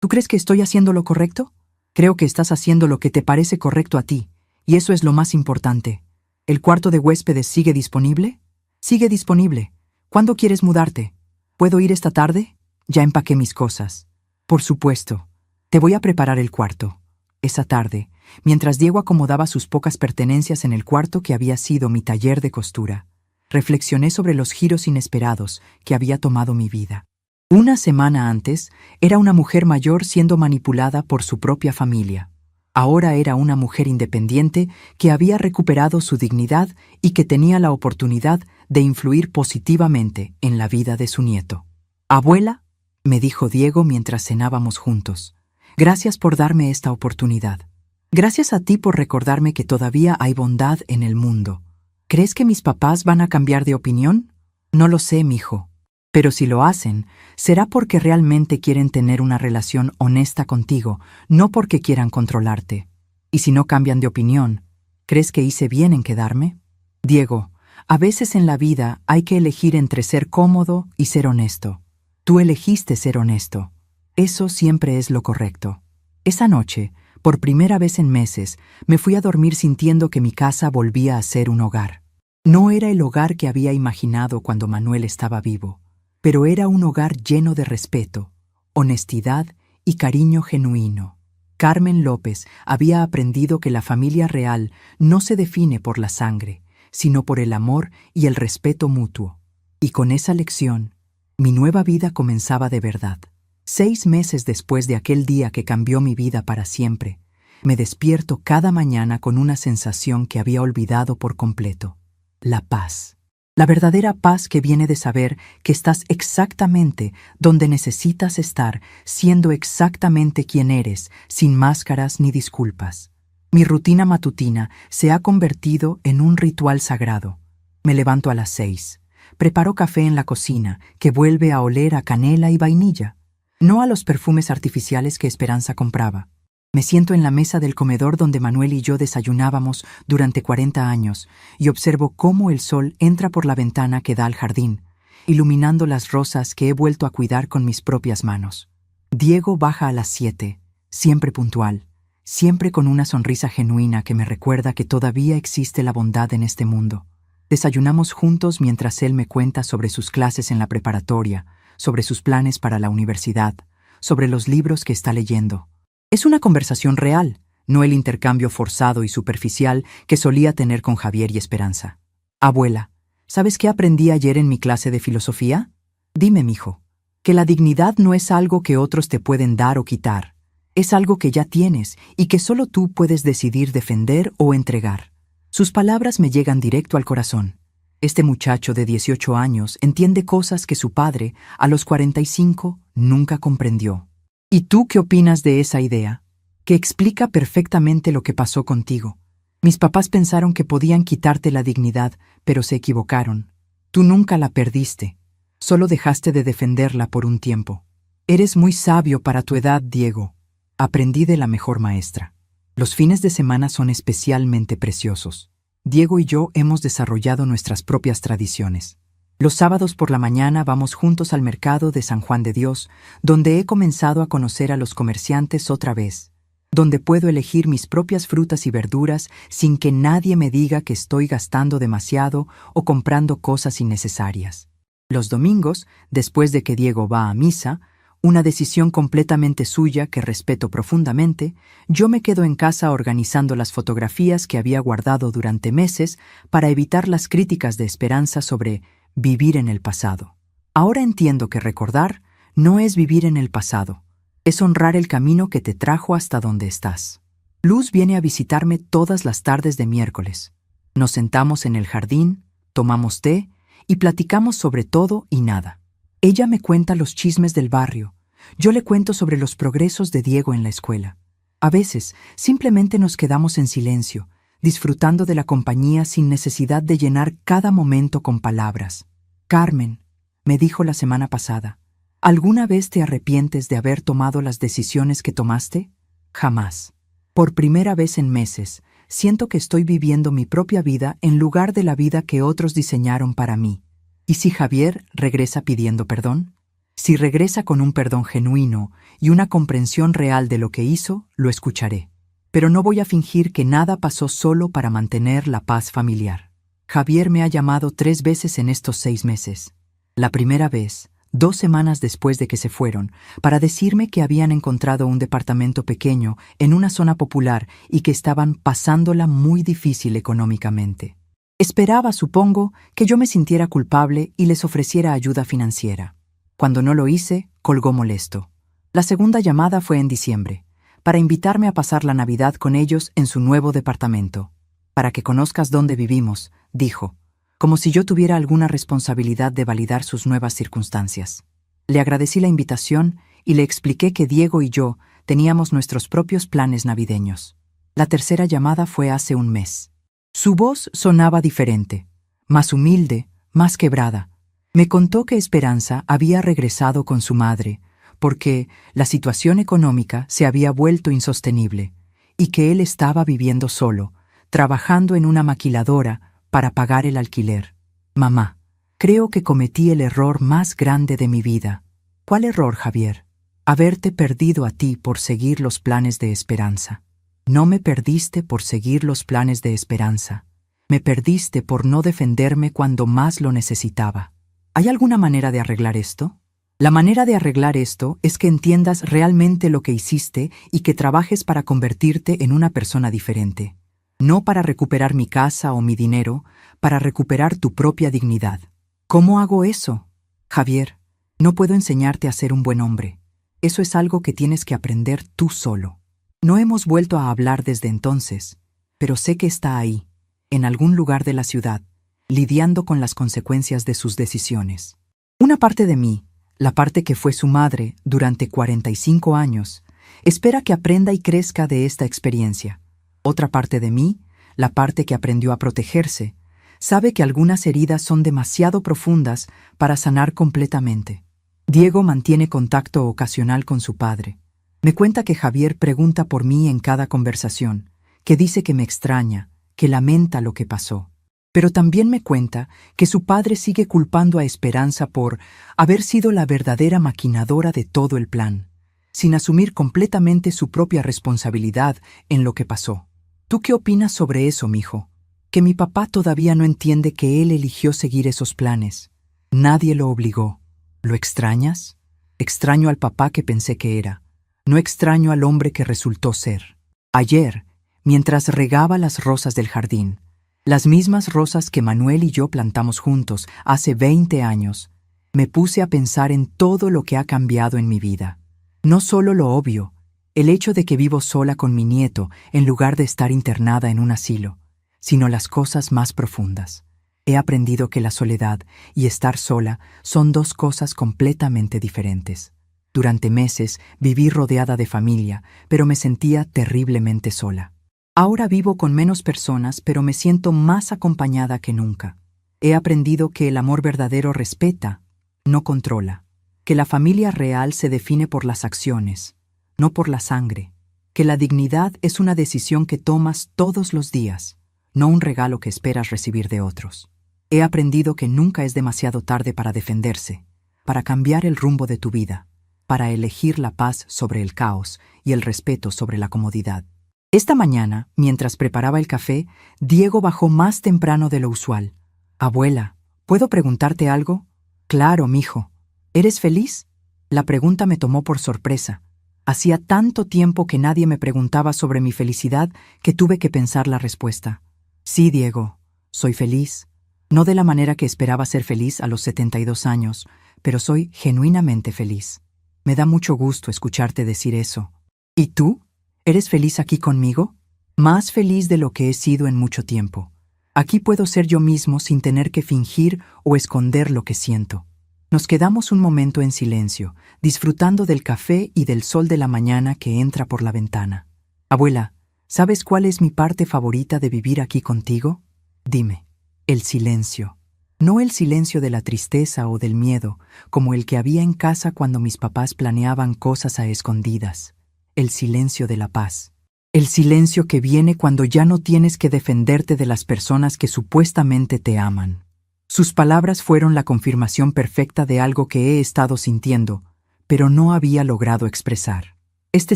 ¿Tú crees que estoy haciendo lo correcto?» «Creo que estás haciendo lo que te parece correcto a ti, y eso es lo más importante. ¿El cuarto de huéspedes sigue disponible?» «Sigue disponible. ¿Cuándo quieres mudarte? ¿Puedo ir esta tarde? Ya empaqué mis cosas. Por supuesto. Te voy a preparar el cuarto. Esa tarde, mientras Diego acomodaba sus pocas pertenencias en el cuarto que había sido mi taller de costura, reflexioné sobre los giros inesperados que había tomado mi vida. Una semana antes, era una mujer mayor siendo manipulada por su propia familia. Ahora era una mujer independiente que había recuperado su dignidad y que tenía la oportunidad de influir positivamente en la vida de su nieto. «Abuela», me dijo Diego mientras cenábamos juntos, «gracias por darme esta oportunidad. Gracias a ti por recordarme que todavía hay bondad en el mundo. ¿Crees que mis papás van a cambiar de opinión? No lo sé, mijo. Pero si lo hacen, será porque realmente quieren tener una relación honesta contigo, no porque quieran controlarte. Y si no cambian de opinión, ¿crees que hice bien en quedarme? Diego, a veces en la vida hay que elegir entre ser cómodo y ser honesto. Tú elegiste ser honesto. Eso siempre es lo correcto. Esa noche, por primera vez en meses, me fui a dormir sintiendo que mi casa volvía a ser un hogar. No era el hogar que había imaginado cuando Manuel estaba vivo, pero era un hogar lleno de respeto, honestidad y cariño genuino. Carmen López había aprendido que la familia real no se define por la sangre, sino por el amor y el respeto mutuo. Y con esa lección, mi nueva vida comenzaba de verdad. 6 meses después de aquel día que cambió mi vida para siempre, me despierto cada mañana con una sensación que había olvidado por completo: la paz. La verdadera paz que viene de saber que estás exactamente donde necesitas estar, siendo exactamente quien eres, sin máscaras ni disculpas. Mi rutina matutina se ha convertido en un ritual sagrado. Me levanto a las 6. Preparo café en la cocina, que vuelve a oler a canela y vainilla, no a los perfumes artificiales que Esperanza compraba. Me siento en la mesa del comedor donde Manuel y yo desayunábamos durante 40 años y observo cómo el sol entra por la ventana que da al jardín, iluminando las rosas que he vuelto a cuidar con mis propias manos. Diego baja a las 7, siempre puntual, siempre con una sonrisa genuina que me recuerda que todavía existe la bondad en este mundo. Desayunamos juntos mientras él me cuenta sobre sus clases en la preparatoria, sobre sus planes para la universidad, sobre los libros que está leyendo. Es una conversación real, no el intercambio forzado y superficial que solía tener con Javier y Esperanza. Abuela, ¿sabes qué aprendí ayer en mi clase de filosofía? Dime, mijo, que la dignidad no es algo que otros te pueden dar o quitar. Es algo que ya tienes y que solo tú puedes decidir defender o entregar. Sus palabras me llegan directo al corazón. Este muchacho de 18 años entiende cosas que su padre, a los 45, nunca comprendió. ¿Y tú qué opinas de esa idea? Que explica perfectamente lo que pasó contigo. Mis papás pensaron que podían quitarte la dignidad, pero se equivocaron. Tú nunca la perdiste. Solo dejaste de defenderla por un tiempo. Eres muy sabio para tu edad, Diego. Aprendí de la mejor maestra. Los fines de semana son especialmente preciosos. Diego y yo hemos desarrollado nuestras propias tradiciones. Los sábados por la mañana vamos juntos al mercado de San Juan de Dios, donde he comenzado a conocer a los comerciantes otra vez, donde puedo elegir mis propias frutas y verduras sin que nadie me diga que estoy gastando demasiado o comprando cosas innecesarias. Los domingos, después de que Diego va a misa, una decisión completamente suya que respeto profundamente, yo me quedo en casa organizando las fotografías que había guardado durante meses para evitar las críticas de Esperanza sobre vivir en el pasado. Ahora entiendo que recordar no es vivir en el pasado, es honrar el camino que te trajo hasta donde estás. Luz viene a visitarme todas las tardes de miércoles. Nos sentamos en el jardín, tomamos té y platicamos sobre todo y nada. Ella me cuenta los chismes del barrio, yo le cuento sobre los progresos de Diego en la escuela. A veces simplemente nos quedamos en silencio, disfrutando de la compañía sin necesidad de llenar cada momento con palabras. Carmen, me dijo la semana pasada, ¿alguna vez te arrepientes de haber tomado las decisiones que tomaste? Jamás. Por primera vez en meses, siento que estoy viviendo mi propia vida en lugar de la vida que otros diseñaron para mí. ¿Y si Javier regresa pidiendo perdón? Si regresa con un perdón genuino y una comprensión real de lo que hizo, lo escucharé. Pero no voy a fingir que nada pasó solo para mantener la paz familiar. Javier me ha llamado 3 veces en estos 6 meses. La primera vez, 2 semanas después de que se fueron, para decirme que habían encontrado un departamento pequeño en una zona popular y que estaban pasándola muy difícil económicamente. Esperaba, supongo, que yo me sintiera culpable y les ofreciera ayuda financiera. Cuando no lo hice, colgó molesto. La segunda llamada fue en diciembre, para invitarme a pasar la Navidad con ellos en su nuevo departamento. Para que conozcas dónde vivimos, dijo, como si yo tuviera alguna responsabilidad de validar sus nuevas circunstancias. Le agradecí la invitación y le expliqué que Diego y yo teníamos nuestros propios planes navideños. La tercera llamada fue hace un mes. Su voz sonaba diferente, más humilde, más quebrada. Me contó que Esperanza había regresado con su madre, porque la situación económica se había vuelto insostenible, y que él estaba viviendo solo, trabajando en una maquiladora para pagar el alquiler. Mamá, creo que cometí el error más grande de mi vida. ¿Cuál error, Javier? Haberte perdido a ti por seguir los planes de Esperanza. No me perdiste por seguir los planes de Esperanza. Me perdiste por no defenderme cuando más lo necesitaba. ¿Hay alguna manera de arreglar esto? La manera de arreglar esto es que entiendas realmente lo que hiciste y que trabajes para convertirte en una persona diferente. No para recuperar mi casa o mi dinero, para recuperar tu propia dignidad. ¿Cómo hago eso? Javier, no puedo enseñarte a ser un buen hombre. Eso es algo que tienes que aprender tú solo. No hemos vuelto a hablar desde entonces, pero sé que está ahí, en algún lugar de la ciudad, lidiando con las consecuencias de sus decisiones. Una parte de mí, la parte que fue su madre durante 45 años, espera que aprenda y crezca de esta experiencia. Otra parte de mí, la parte que aprendió a protegerse, sabe que algunas heridas son demasiado profundas para sanar completamente. Diego mantiene contacto ocasional con su padre. Me cuenta que Javier pregunta por mí en cada conversación, que dice que me extraña, que lamenta lo que pasó. Pero también me cuenta que su padre sigue culpando a Esperanza por haber sido la verdadera maquinadora de todo el plan, sin asumir completamente su propia responsabilidad en lo que pasó. ¿Tú qué opinas sobre eso, mijo? Que mi papá todavía no entiende que él eligió seguir esos planes. Nadie lo obligó. ¿Lo extrañas? Extraño al papá que pensé que era. No extraño al hombre que resultó ser. Ayer, mientras regaba las rosas del jardín, las mismas rosas que Manuel y yo plantamos juntos hace 20 años, me puse a pensar en todo lo que ha cambiado en mi vida. No solo lo obvio, el hecho de que vivo sola con mi nieto en lugar de estar internada en un asilo, sino las cosas más profundas. He aprendido que la soledad y estar sola son dos cosas completamente diferentes. Durante meses viví rodeada de familia, pero me sentía terriblemente sola. Ahora vivo con menos personas, pero me siento más acompañada que nunca. He aprendido que el amor verdadero respeta, no controla, que la familia real se define por las acciones, no por la sangre, que la dignidad es una decisión que tomas todos los días, no un regalo que esperas recibir de otros. He aprendido que nunca es demasiado tarde para defenderse, para cambiar el rumbo de tu vida, para elegir la paz sobre el caos y el respeto sobre la comodidad. Esta mañana, mientras preparaba el café, Diego bajó más temprano de lo usual. «Abuela, ¿puedo preguntarte algo?» «Claro, mijo. ¿Eres feliz?» La pregunta me tomó por sorpresa. Hacía tanto tiempo que nadie me preguntaba sobre mi felicidad que tuve que pensar la respuesta. «Sí, Diego, soy feliz. No de la manera que esperaba ser feliz a los 72 años, pero soy genuinamente feliz. Me da mucho gusto escucharte decir eso. ¿Y tú? ¿Eres feliz aquí conmigo?» «Más feliz de lo que he sido en mucho tiempo. Aquí puedo ser yo mismo sin tener que fingir o esconder lo que siento». Nos quedamos un momento en silencio, disfrutando del café y del sol de la mañana que entra por la ventana. «Abuela, ¿sabes cuál es mi parte favorita de vivir aquí contigo?» «Dime». «El silencio. No el silencio de la tristeza o del miedo, como el que había en casa cuando mis papás planeaban cosas a escondidas. El silencio de la paz. El silencio que viene cuando ya no tienes que defenderte de las personas que supuestamente te aman». Sus palabras fueron la confirmación perfecta de algo que he estado sintiendo, pero no había logrado expresar. Este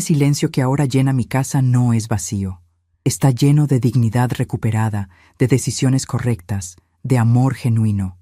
silencio que ahora llena mi casa no es vacío. Está lleno de dignidad recuperada, de decisiones correctas, de amor genuino.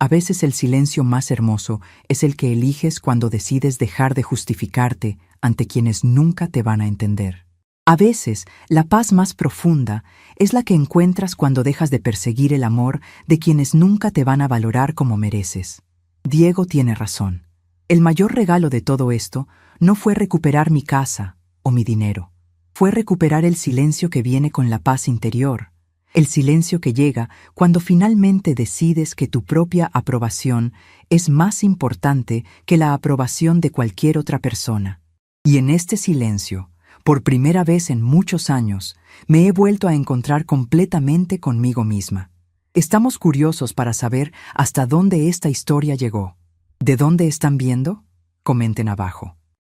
A veces el silencio más hermoso es el que eliges cuando decides dejar de justificarte ante quienes nunca te van a entender. A veces, la paz más profunda es la que encuentras cuando dejas de perseguir el amor de quienes nunca te van a valorar como mereces. Diego tiene razón. El mayor regalo de todo esto no fue recuperar mi casa o mi dinero. Fue recuperar el silencio que viene con la paz interior. El silencio que llega cuando finalmente decides que tu propia aprobación es más importante que la aprobación de cualquier otra persona. Y en este silencio, por primera vez en muchos años, me he vuelto a encontrar completamente conmigo misma. Estamos curiosos para saber hasta dónde esta historia llegó. ¿De dónde están viendo? Comenten abajo.